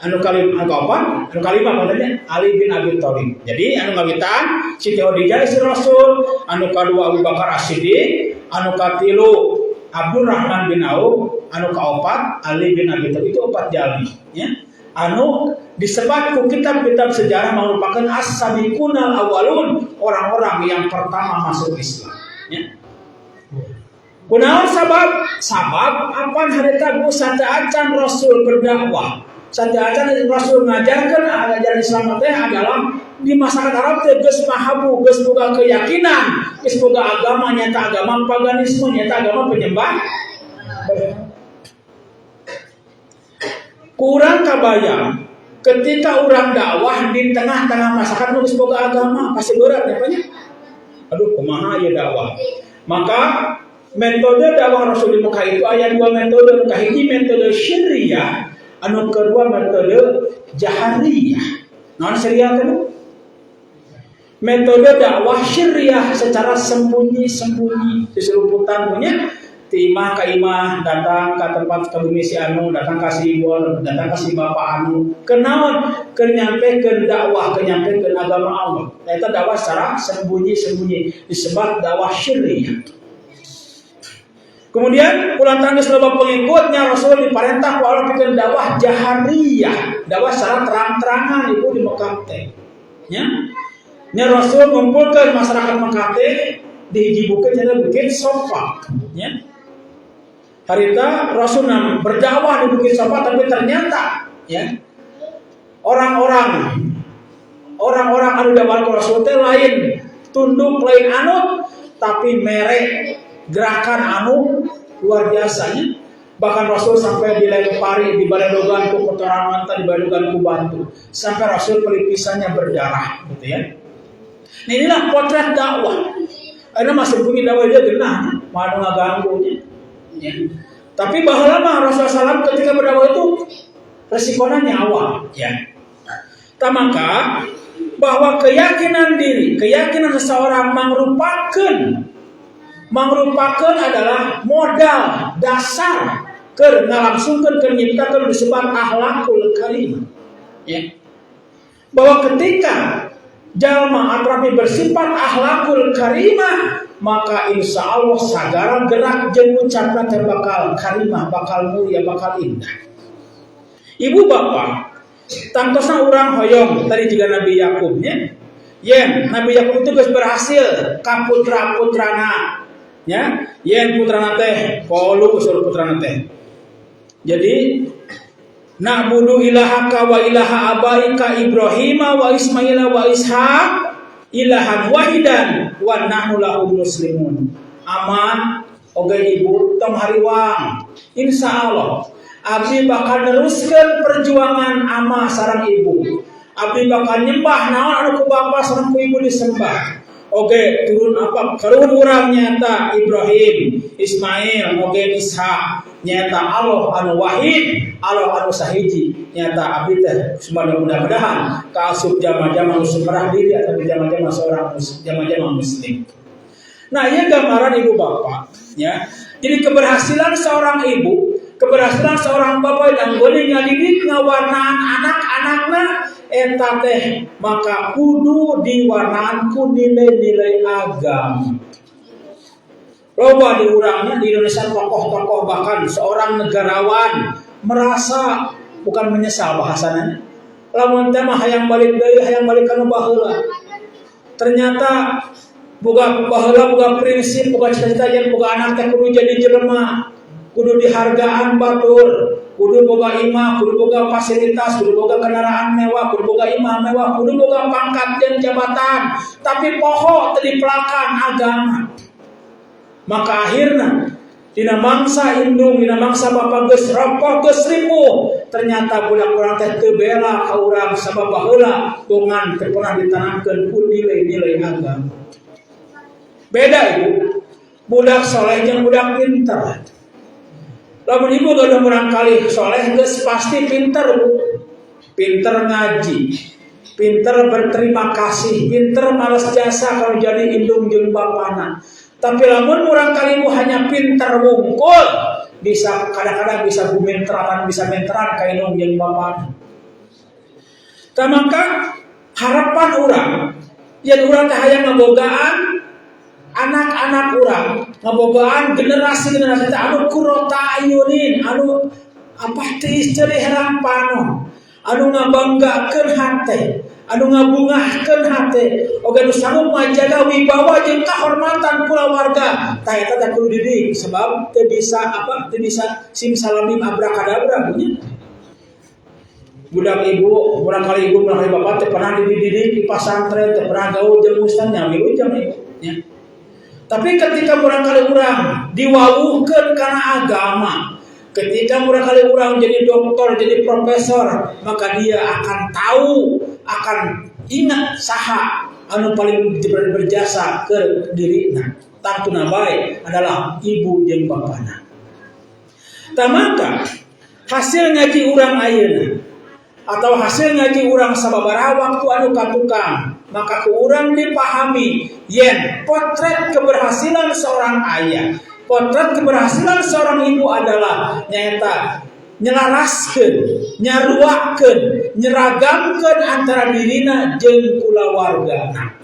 Anu kaopat, anu kalima maksudnya Ali bin Abi Thalib. Jadi anu ngawitan Siti Khadijah istri Rasul, anu kadua Abu Bakar As-Siddiq, anu katilu Abdurrahman bin Auf, anu kaopat Ali bin Abi Thalib. Itu 4 jalmi ya. Anu disebut ku kitab-kitab sejarah merupakan as-sabiqunal awwalun, orang-orang yang pertama masuk Islam ya. Kunaon sabab apan harita bu sataacan Rasul berdakwah. Sataacan Rasul ngajarkan ajaran Islam teh adalah di masyarakat Arab teh geus mahabu, geus boga keyakinan, geus boga agama nyata agama paganisme, nyata agama penyembah. Kurang kabayang ketika orang dakwah di tengah-tengah masyarakat geus boga agama, pasti berat ya Pak. Aduh kumaha ya dakwah. Maka metode dakwah Rasul di Mekah itu aya 2 metode. Kahiji metode syariah, anu kedua metode jahariyah. Naon syariah teh? Metode dakwah syariah secara sembunyi-sembunyi, diseruputan punya timah ka imah, datang ke tempat kabumi si anu, datang ka si ibu, datang ka si bapak anu. Kenaon? Keur nyampekeun dakwah, keur nyampekeun agama Allah. Eta dakwah secara sembunyi-sembunyi disebut dakwah syariah. Kemudian ulang tangis loba pengikutnya Rasul diperintah ku Allah pikeun dakwah jahariyah, dakwah secara terang-terangan itu di Mekah teh. Nya Rasul ngumpulkeun masyarakat Mekah teh dihijibukeun cenah Bukit Sofa, nya. Harita Rasul berdakwah di Bukit Sofa tapi ternyata ya orang-orang anu dakwah Rasul teh lain tunduk lain anut tapi merek gerakan anu luar biasanya. Bahkan Rasul sampai dilempari, dibalendogan ku kotoran manta, dibalendogan ku batu, sampai Rasul pelipisannya berdarah gitu ya. Nah, inilah potret dakwah. Karena masih bunyi dakwah dia genah, mau ngaganggunya ya. Tapi baheula mah Rasulullah SAW ketika berdakwah itu resikonya nyawa ya. Maka bahwa keyakinan diri, keyakinan seseorang merupakan adalah modal dasar keur ngalangsungkeun keur nyiptakeun disebut akhlakul karimah ya. Bahwa ketika jalma atrapi bersifat akhlakul karimah, maka insya Allah sagara gerak jeung ucapna teh bakal karimah, bakal mulia, bakal indah. Ibu bapak, tangtosna urang hoyong tadi juga Nabi Yakubnya. Yen Nabi Yakub itu geus berhasil ka putra-putrana, ya. Yen putrana teh polu usul putrana teh. Jadi na'budu ilahaka wa ilaha abaika Ibrahim wa Ismail wa Ishaq ilahan wahidan wa nahnu lahu muslimun. Aman oge ibu tong hariwang. Insyaallah abdi bakal neruskeun perjuangan ama sareng ibu. Abdi bakal nyembah naon anu ku bapa sareng ku ibu disembah. Oge turun apa kaluhur urang nyata Ibrahim, Ismail, oge Ishak nyata Allah anu wahid, Allah anu sahiji nyata abdi teh mudah-mudahan kaasup jama-jama nu sumerah diri atau jama-jama seorang jama-jama muslim. Nah, ieu gambaran ibu bapak ya. Jadi keberhasilan seorang ibu, keberhasilan seorang bapak dan boleh ngadidik ngawarnaan anak-anakna eta teh maka kudu diwarnaan ku nilai-nilai agama. Loba di urangnya di Indonesia tokoh-tokoh bahkan seorang negarawan merasa bukan menyesal bahasanya. Lamun teh mah hayang balik deui, hayang balik kana baheula. Ternyata boga baheula boga prinsip, boga cita-cita yen boga anak teh kudu jadi jelema, kudu dihargaan batur, kudu boga imah, kudu boga fasilitas, kudu boga kendaraan mewah, kudu boga imah mewah, kudu boga pangkat dan jabatan, tapi poho teu dipelakan agama. Maka akhirnya dina mangsa indung, dina mangsa bapak geus rampok geus ripuh, ternyata budak urang teh teu bela ka urang sabab baheula bongan teu pernah ditanamkeun ku nilai-nilai agama. Beda ibu, budak soleh jeung budak pinter. Lamun ibu gaduh barangkali soleh geus pasti pinter bu, pinter ngaji, pinter berterima kasih, pinter malas jasa kalau jadi indung jeung bapana. Tapi lamun barangkali ibu hanya pinter wungkul, bisa kadang-kadang bisa gumenteran, bisa menteran ka indung jeung bapana. Tah maka harapan urang yen urang teh hayang ngabogaan anak-anak urang, ngabogaan generasi-generasi teh anu kurota ayunin, anu apa teh istri harapan, anu ngabanggakeun hate, anu ngabungahkeun hate, oge nu sanggup ngajaga wibawa jeung kahormatan kulawarga. Tah eta teh kudu didik sebab teu bisa simsalabim abrakadabra punya. Budak ibu, barangkali ibu barangkali bapak teh pernah dididik di pesantren, teh pernah gaul jeung ustaz nya wilujeng ibu nya. Tapi ketika barangkali urang diwawuhkeun kana agama, ketika barangkali urang jadi doktor, jadi profesor, maka dia akan tahu, akan ingat saha anu paling berjasa ke dirina. Tantuna bae adalah ibu jeung bapana. Tah maka hasil ngaji urang ayeuna atau hasil ngaji urang sababaraha waktu anu katukang, maka ku urang dipahami yen potret keberhasilan seorang ayah, potret keberhasilan seorang ibu adalah nyaeta nyelaraskeun, nyaruakeun, nyeragamkeun antara dirina jeung kulawargana.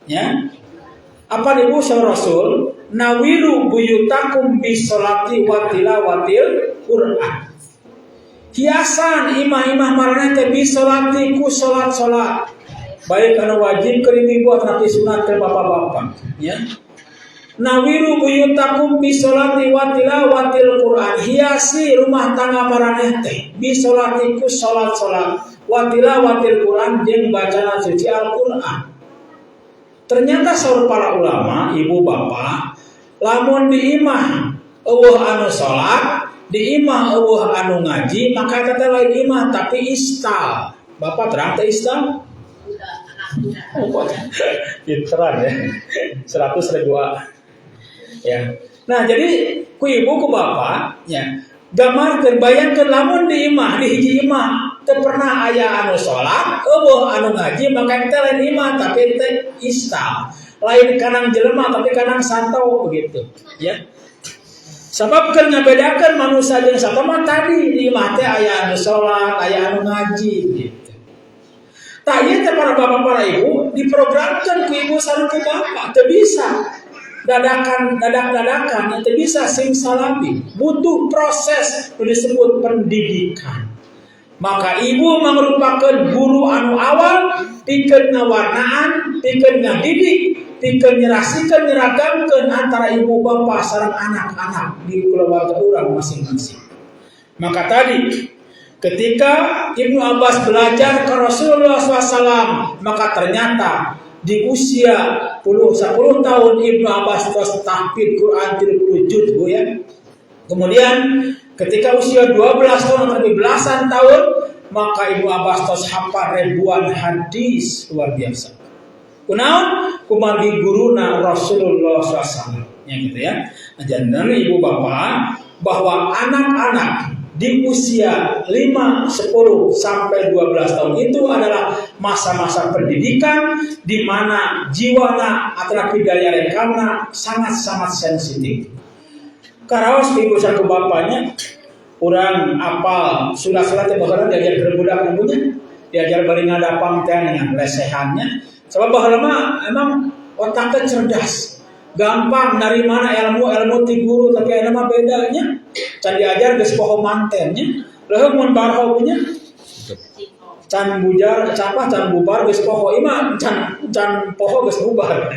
Ya. Apa ibu saha Rasul? Nawiru buyutakum bisolati wa tilawatil Qur'an. Hiasan imah-imah marane teh bisolati ku salat-salat. Baik anu wajib keur ibu atau sunat ke bapak-bapak, ya. Nawiru buyutakum bisolati wa tilawatil Qur'an. Hiasi rumah tangga marane teh bisolati ku salat-salat wa tilawatil Qur'an jeung bacaan suci Al-Qur'an. Ternyata saur para ulama, ibu bapak, lamun di imah eueuh anu salat, di imah eueuh anu ngaji, maka eta teh lain imah tapi istal. Bapak terang teh istal? Pinteran ya. 100 ribuan. Ya. Nah, jadi ku ibu ku bapak ya, gambarkeun bayangkeun lamun di imah, di hiji imah teu pernah aya anu salat, eueuh anu ngaji, maka teh lain imah tapi teh istal. Lain kanang jelema tapi kanang santau begitu, ya. Sebab keur ngabedakeun manusia jeung satama tadi di imah teh aya anu salat, aya anu ngaji gitu. Tah ieu teh para bapak para ibu diprogramkeun ku ibu sareng ku bapak teu bisa. dadakan itu bisa simsalabim, butuh proses yang disebut pendidikan. Maka ibu merupakan guru anu awal pikeun ngawarnaan, pikeun ngadidik, pikeun nyerasikeun nyeragamkeun antara ibu bapa sareng anak-anak di keluarga urang masing-masing. Maka tadi ketika Ibnu Abbas belajar ke Rasulullah SAW, maka ternyata di usia 10 tahun Ibnu Abbas terus tahfidz Quran 30 juz ya. Kemudian ketika usia 12 tahun atau belasan tahun, maka Ibnu Abbas terus hafal ribuan hadis luar biasa. Kunaon kumagi guruna Rasulullah SAW, ya gitu ya. Ajaran ibu bapak bahwa anak-anak di usia 5, 10 sampai 12 tahun itu adalah masa-masa pendidikan di mana jiwana atau daya rekamna sangat-sangat sensitif. Karaos ibu saku bapaknya urang apal surat-surat yang bakalan diajar ke budak namanya, diajar bari ngadapang teh dengan lesehannya. Sebab baheula emang otaknya cerdas, gampang dari mana ilmu ti guru, tapi aya mah bedanya. Can diajar geus poho mantennya, leuheung mun barhonya can bubar geus poho, imah can poho geus bubar.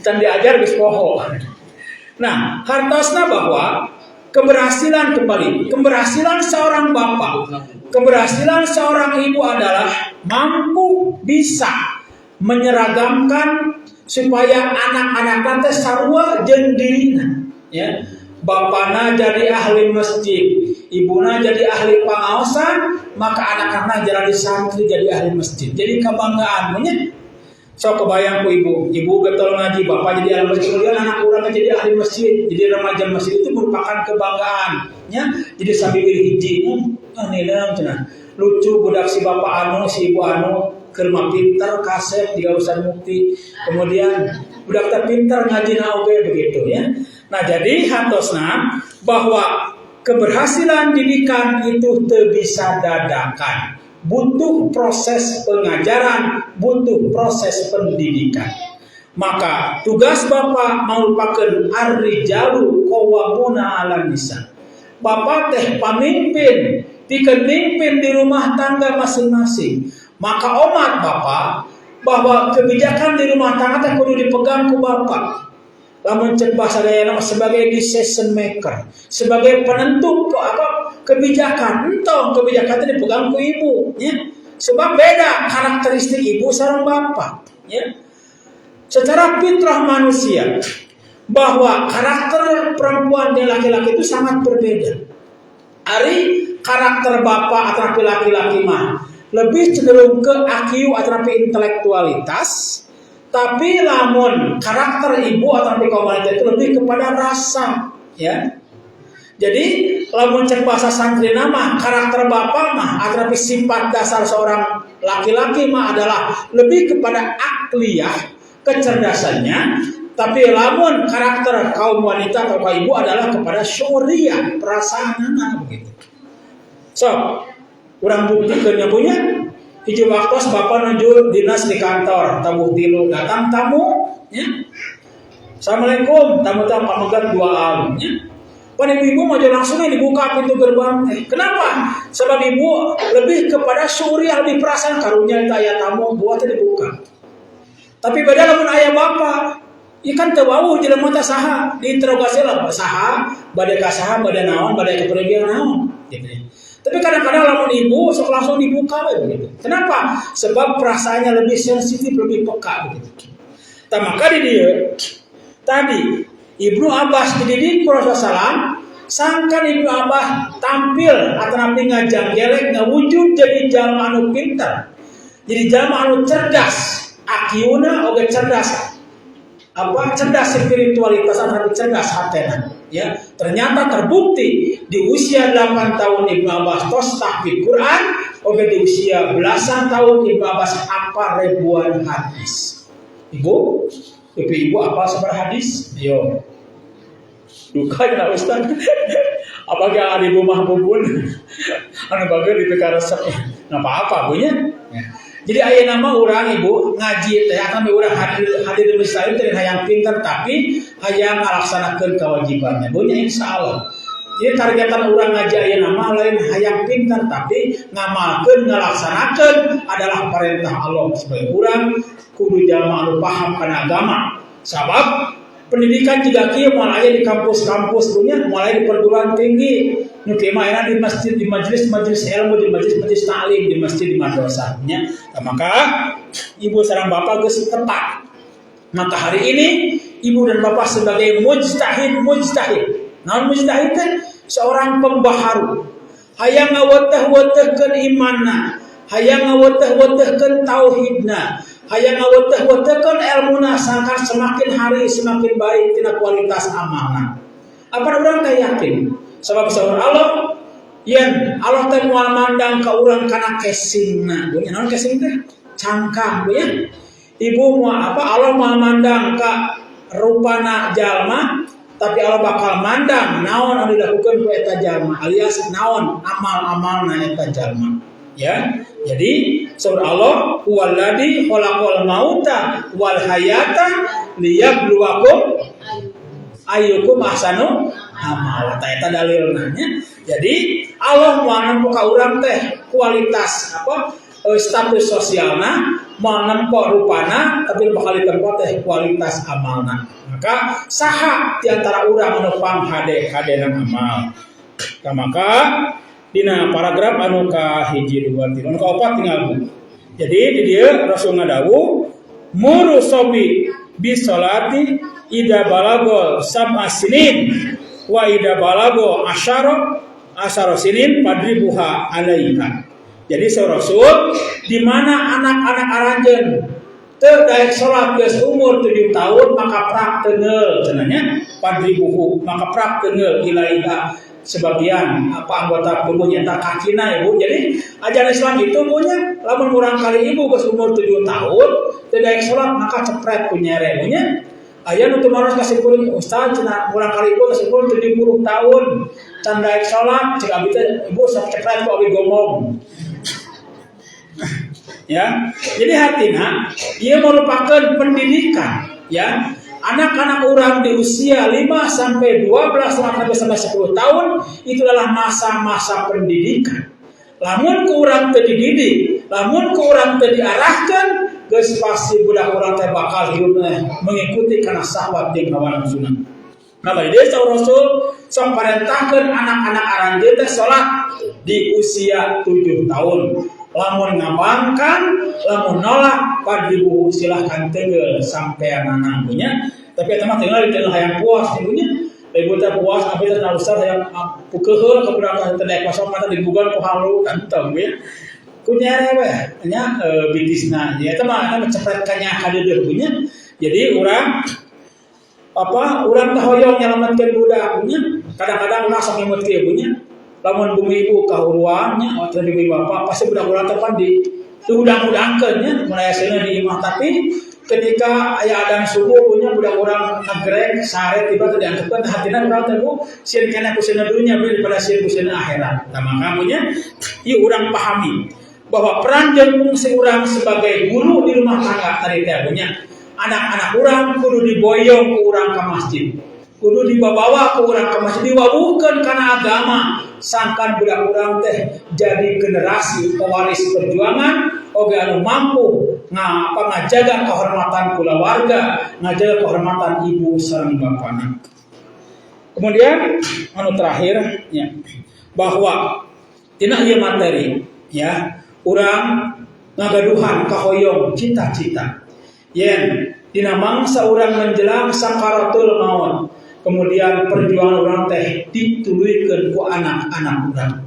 Can diajar geus poho. Nah, hartosna bahwa keberhasilan seorang bapak, keberhasilan seorang ibu adalah mampu bisa menyeragamkan supaya anak-anak teh sarua jeung dirina, ya. Bapana jadi ahli masjid, ibuna jadi ahli pangaosan, maka anak-anak jadi santri jadi ahli masjid. Jadi kebanggaan punya. So kebayang ku ibu getol ngaji, bapak jadi ahli masjid, kemudian anak urang jadi ahli masjid, jadi remaja masjid, itu merupakan kebanggaan, ya. Jadi sambil hiji, neunam cenah. Lucu budak si bapak anu, si ibu anu keur mah pinter kasep di urusan mukti. Kemudian budak teh pinter ngaji oge begitu ya. Nah, jadi hantosna bahwa keberhasilan didikan itu teu bisa dadakan. Butuh proses pengajaran, butuh proses pendidikan. Maka tugas bapak merupakan ar-rijalu qawwamuna 'alan nisa. Bapak teh pamimpin, pikeun mimpin di rumah tangga masing-masing. Maka omat bapak bahwa kebijakan di rumah tangga teh kudu dipegang ku bapak. Lamun cek bahasa dayana sebagai decision maker, sebagai penentu kebijakan, entong kebijakan itu dipegang ku ibu, ya. Sebab beda karakteristik ibu sareng bapak, ya. Secara fitrah manusia bahwa karakter perempuan dan laki-laki itu sangat berbeda. Ari karakter bapak atau laki-laki mah lebih cenderung ke IQ atau intelektualitas. Tapi lamun karakter ibu atau kaum wanita itu lebih kepada rasa, ya. Jadi lamun cek bahasa santri nama karakter bapak mah atau sifat dasar seorang laki-laki mah adalah lebih kepada akliyah, kecerdasannya. Tapi lamun karakter kaum wanita atau kaum ibu adalah kepada syuriyah, perasaan begitu. So, kurang buktikan yang punya. Hiji waktu bapak nuju dinas di kantor, tamu tilu datang tamu, ya. Assalamualaikum, tamu-tamu pamegat 2 alum, ya. Pan ibu mau langsung dibuka pintu gerbang. Kenapa? Sebab ibu lebih kepada syuriah, lebih perasaan karunya itu ayah tamu buat dibuka. Tapi beda lamun ayah bapak, ikan tewau jelema teh saha, diinterogasi lah saha, bade ka saha, bade naon, bade kepergian naon, gitu. Tapi kadang-kadang lamun ibu sok langsung dibuka begitu. Kenapa? Sebab perasaannya lebih sensitif, lebih peka begitu. Maka di dia tadi Ibnu Abbas dididik Rasulullah SAW, sangkan Ibnu Abbas tampil atau nabi ngajang gelek ngawujud jadi jalma anu pintar, jadi jalma anu cerdas, akiuna oge cerdas. Cerdas spiritualitas atau cerdas hatena, ya. Ternyata terbukti di usia 8 tahun Ibnu Abbas tos tahfidz Quran, oke di usia belasan tahun Ibnu Abbas hafal ribuan hadis. Ibu apa sebar hadis? Yo. Duka ya Ustaz. Apakah ada ibu mahbubun? Anu bagus di perkara resep. Nah, apa-apa punya? Jadi aya nama orang ibu ngaji teh kami orang hadir di masjid teh hayang pintar tapi hayang ngalaksanakeun kewajibannya. Bonya insyaallah. Jadi targetan orang ngaji aya nama lain hayang pintar tapi ngamalkeun ngalaksanakeun adalah perintah Allah sebagai orang kudu jalma anu paham kana agama. Sabab pendidikan juga kieu moal aya di kampus-kampus dunia, moal aya di perguruan tinggi, nu kieu mah di masjid, di majelis ilmu, di majelis taklim, di masjid, di madrasah nya. Maka ibu sareng bapak geus tepat. Maka hari ini ibu dan bapak sebagai mujtahid. Naon mujtahid teh? Seorang pembaharu. Hayang ngaweteh-wetehkeun imanna, hayang ngaweteh-wetehkeun tauhidna, hayang ngaweteh-wetehkeun ilmuna sangka semakin hari semakin baik tina kualitas amalna. Apa urang teh yakin? Sebab saur Allah yen Allah teh moal mandang ka urang kana casingna. Dunya naon casing teh? Cangkang ya. Ibu moal Allah moal mandang ka rupana jalma, tapi Allah bakal mandang naon anu dilakukeun ku eta jalma alias naon amal-amalna eta jalma. Ya, jadi saur Allah huwallazi khalaqal mauta wal hayata liyabluwakum ayyukum ahsanu amala. Eta dalilna nya. Jadi Allah moal nempo ka urang teh kualitas status sosialna, moal nempo rupana tapi bakal ditempo teh kualitas amalna. Maka saha di antara urang anu panghadenan amal. Maka dina paragraf anu ka 1 2 3 anu ka 4 tinggal bu. Jadi di dieu Rasul ngadawu muru sobi bis salati ida balago sab'a sinin wa ida balago asyara sinin padribuha alaiha. Jadi Rasul di mana anak-anak aranjeun teu daek salat geus umur 7 tahun maka prak teungeul cenanya padribuhu maka prak teungeul ilaiha sebagian anggota tubuhnya tak kakina ibu. Jadi ajaran Islam itu punya lamun urang kali ibu geus umur 7 tahun teu daek salat maka cepret punyere punya aya nu teu maros kasih kuring ustaz cenah urang kali ibu geus umur 70 tahun can daek salat cek abi teh ibu sok cepret ku abi gomong. Ya, jadi artinya ia merupakan pendidikan ya. Anak-anak orang di usia 5 sampai 12 sampai 10 tahun itu adalah masa-masa pendidikan. Lamun ku urang teu dididik, lamun ku urang teu diarahkan, geus pasti budak urang teh bakal hidup mengikuti kana syahwat jeung hawa nafsuna. Maka dia Rasul sok parentahkeun anak-anak aranjeun teh salat di usia 7 tahun. Lamun ngabangkan, lamun nolak, padribu silahkan teungeul sampean anak punya. Tapi eta mah tinggal di hayang puas ibunya. Ibu teh puas abi teh usah hayang pukeuheul ka budak teh daek pasok mata dibugan ku halu kan teu ya. Ku nyere we nya bitisna. Ya eta mah cepet ka nya kadeudeuk punya. Jadi urang urang teh hoyong nyalametkeun budak punya. Kadang-kadang urang sok imut kieu punya. Lamun bumi ibu kahuruannya atau ibu bapak pasti budak-budak tepan di udang-udangkeun nya mulai hasilna di imah. Tapi ketika aya adzan subuh punya budak-budak nagrek sare tiba teh diangkeun hatina urang teh bu sieun kana kusina dunya daripada sieun kusina akhirat. Nah maka punya ieu urang pahami bahwa peran jeung fungsi urang sebagai guru di rumah tangga tadi teh punya anak-anak urang kudu diboyong ku urang ka masjid. Kudu dibawa ke urang ke masjid diwawuhkeun kana agama sangkan budak urang teh jadi generasi pewaris perjuangan oge anu mampu ngajaga kehormatan keluarga, ngajaga kehormatan ibu sareng bapana. Kemudian anu terakhir ya bahwa tina ieu materi ya urang ngagaduhan kahoyong cita-cita yen dina mangsa urang menjelang sakaratul maut. Kemudian perjuangan orang teh dituluykeun ku anak-anak urang.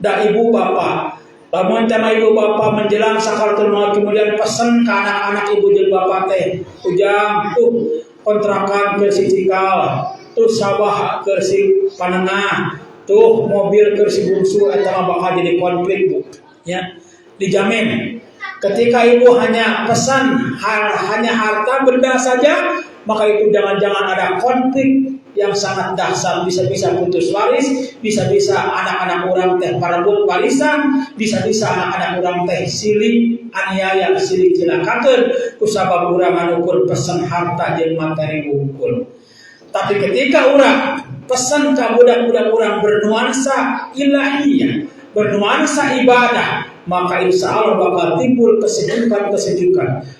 Da ibu bapak, lamun cenah ibu bapak menjelang sakaratul maut kemudian pesen ka anak-anak ibu jeung bapak teh, ujang tuh kontrakan keur si cikal, tuh sawah keur si panengah, tuh mobil keur si bungsu eta mah bakal jadi konflik bu. Ya, dijamin. Ketika ibu hanya pesan hanya harta benda saja, maka itu jangan-jangan ada konflik yang sangat dahsyat, bisa-bisa putus waris, bisa-bisa anak-anak orang teh parebut warisan, bisa-bisa anak-anak orang teh silih aniaya, silih cilakakeun kusabab urang ngukur pesen harta jeung materi wungkul. Tapi ketika orang pesan ke budak-budak orang bernuansa ilahiyah, bernuansa ibadah, maka insya Allah bakal timbul kesejukan,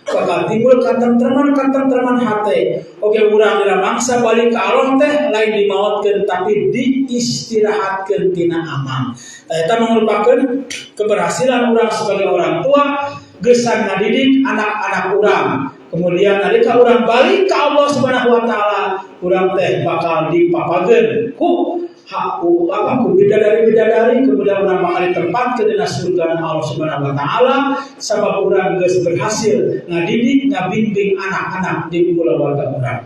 bakal timbul ketentraman hati. Oke, urang dina mangsa balik ke Allah teh lain dimaotkeun tapi diistirahatkeun tina amal. Eta merupakan keberhasilan orang sebagai orang tua gesan ngadidik anak-anak orang. Kemudian nalika urang balik ke Allah Subhanahu wa taala, urang teh bakal dipapageun ku bidadari, kemudian urang bakal ditempatkeun dina surga Allah Subhanahu wa taala sabab urang geus berhasil ngadidik ngabimbing anak-anak di keluarga urang.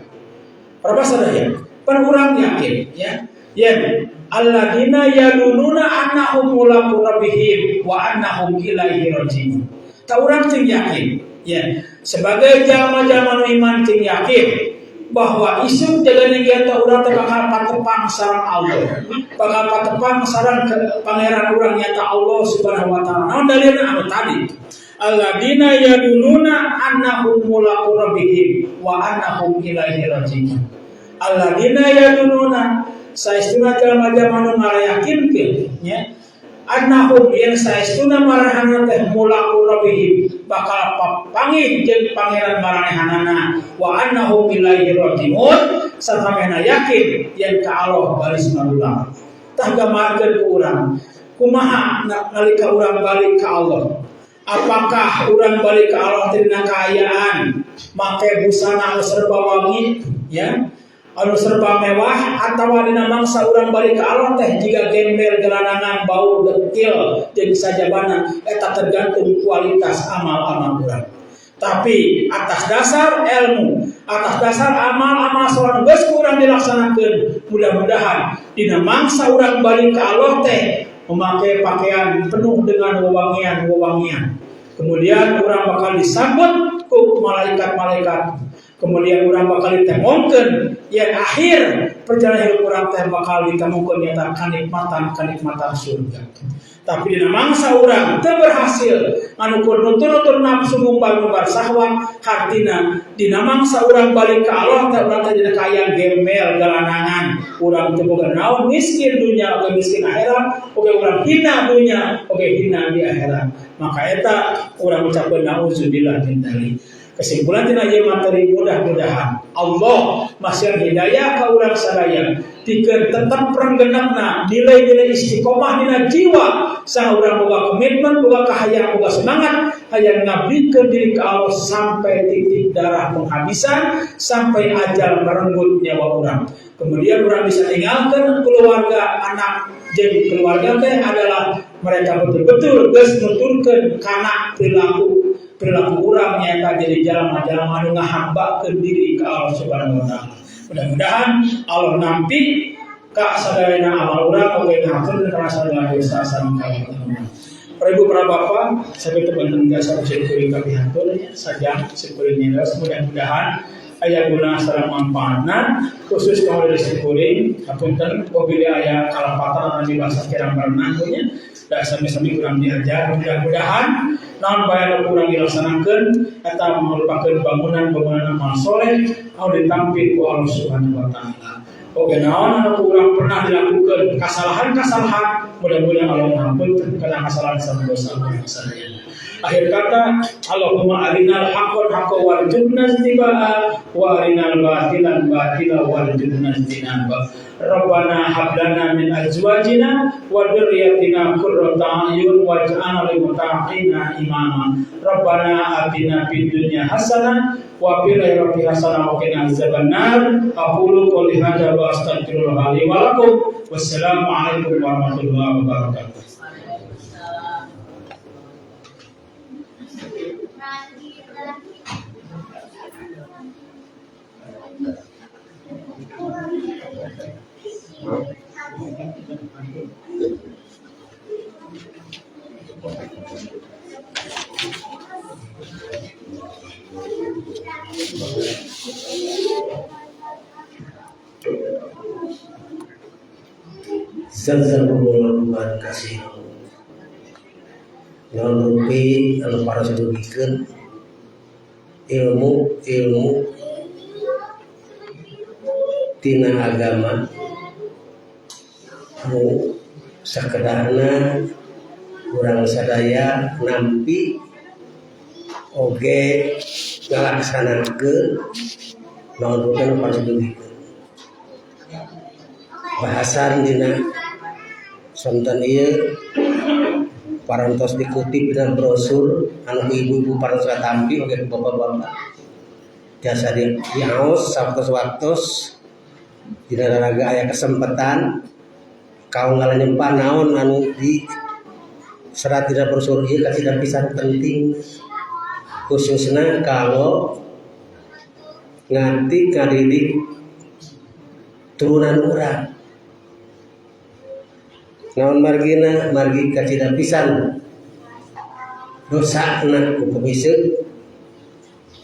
Para sadaya, pan urang yakin ya, yen alladzina yadununa annahum mulaqu rabbihim wa annahum ilaihi raji'un. Ta urang teu yakin ya, sebagai jalma-jalma iman teu yakin bahwa isuk jaga negara urang teh bakal patepang sareng Allah, bakal patepang sareng pangeran urang nyata Allah Subhanahu wa taala. Naon dalilna anu tadi? Alladzina yadununa annahum mulaqu rabbihim wa annahum ilaihi raji'un. Alladzina yadununa saestuna jalma-jalma nu ngarayakinkeun nya annahum yang saestuna marahana teh mulaqu rabbihim bakal panggih jeung pangeran maranehanana wa annahum ilaihi raji'un satamena yakin yen ka Allah baris marulang. Tah gamarkeun ku urang kumaha nalika urang balik ka Allah. Apakah urang balik ka Allah tina kaayaan make busana anu serba wangi ya, anu serba mewah, atawa dina mangsa urang balik ka Allah teh jiga gembel gelanangan bau detil jeung sajabana, eta tergantung kualitas amal-amal urang. Tapi atas dasar ilmu, atas dasar amal-amal salat geus urang dilaksanakeun, mudah-mudahan dina mangsa urang balik ka Allah teh memakai pakaian penuh dengan wewangian-wewangian. Kemudian urang bakal disambut ku malaikat-malaikat. Kemudian urang bakal ditemongkeun yang akhir perjalanan hidup urang teh bakal ditemongkeun nyata kenikmatan surga. Tapi dina mangsa urang teu berhasil anu nutur-nutur nafsu ngumbar-ngumbar syahwat hartina dina mangsa urang balik ka Allah teh urang teh dina kaayaan gembel galanangan, urang teu boga naon, miskin dunya oge miskin akhirat, oge urang hina dunya oge hina di akhirat. Maka eta urang ucapkeun nauzubillah min dzalik. Kesimpulan tina ieu materi mudah-mudahan Allah masih hidayah ka urang sadaya pikeun tetep renggenepna nilai-nilai istiqomah dina jiwa saha urang boga komitmen, boga kahayang, boga semangat hayang ngabdikeun diri ka Allah sampai titik darah penghabisan, sampai ajal merenggut nyawa urang. Kemudian urang bisa tinggalkan keluarga, anak jeung keluarga teh adalah mereka betul-betul geus nuturkeun kana perilaku urang nyata jadi jalma-jalma anu ngahambakeun diri ka Allah Subhanahu wa taala. Mudah-mudahan Allah nampi ka sadarena amal urang oge ngahaturkeun kana sadaya dosa sareng para ibu para bapak, saya teman-teman jasa syukuring kami haturnya saja syukuring nyeres. Mudah-mudahan aya guna sareng manfaatna khusus kalau dari syukuring hapunten apabila aya kalapatan anu dibahas kirang berenang nya da sami-sami urang diajar. Mudah-mudahan naon bae anu urang dilaksanakeun eta merupakan bangunan-bangunan amal soleh anu ditampi ku Allah Subhanahu wa taala. Oke, naon anu urang pernah dilakukan kesalahan-kesalahan, mudah-mudahan Allah mengampunkan kana kesalahan sama dosa sadaya. Akhir kata, Allahumma arinal haqqal haqqa warzuqna ittiba'a wa arinal batilan batila warzuqna ijtinaba. Rabbana hab lana min azwajina wa dhurriyyatina qurrata a'yun waj'alna lil muttaqina imama. Rabbana atina fid dunya hasanah wa fil akhirati hasanah wa qina azabannar. Aqulu qouli hadza wa astaghfirullah li wa lakum. Wassalamu alaikum warahmatullahi wabarakatuh. Thank you. Zalzalullah kasih non rupi anu para sedulikeun ilmu tina agama nu sakedarna urang sadaya nampi oge ngalaksanakeun naon rupi anu para sedulikeun bahasan dina sonten ieu parantos dikutip dina brosur anu ibu-ibu parantos katampi oge bapak-bapak jasa diaos sawaktos-waktos dina raga aya kesempatan kaum ngalanyempah naon anu di serat dina brosur ieu kasida pisan penting khususna kanggo ngati ngadidik turunan urang. Naon margi kacida pisan dosana ku pemiseun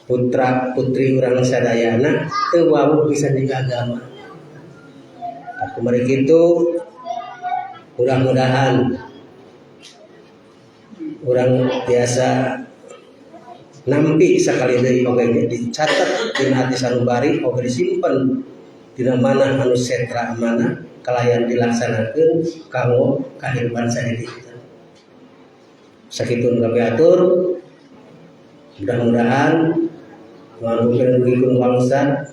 putra putri urang sadayana teu wawuh pisan di agama. Kumari kitu mudah-mudahan urang biasa nampi sakali deui oge dicatet dina hati sanubari oge disimpen dina mana anu setra mana kalayan dilaksanakeun kanggo kahirupan sadiri. Sakitun kami atur, mudah-mudahan manungkeun rugikeun bangsa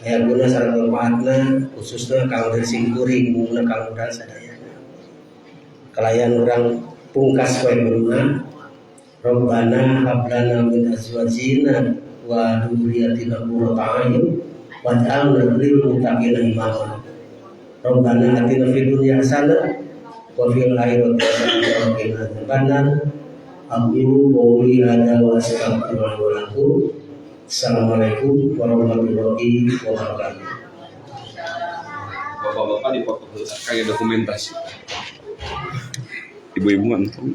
aya guna sareng manfaatna khususna kanggo diri singkuring mungna kanggo urang sadaya. Kalayan urang pungkas poe beruna Rabbana hab lana min azwajina wa dzurriyyatina qurrata a'yun waj'alna lil muttaqina imama. Rabbana atina fid dunya hasanah wa fil akhirati hasanah wa qina adzabannar. Aqulu qouli hadza wa astaghfirullaha wa lakum. Assalamualaikum warahmatullahi wabarakatuh. Bapak-bapak di foto kayak dokumentasi. Ibu-ibu ngantuk.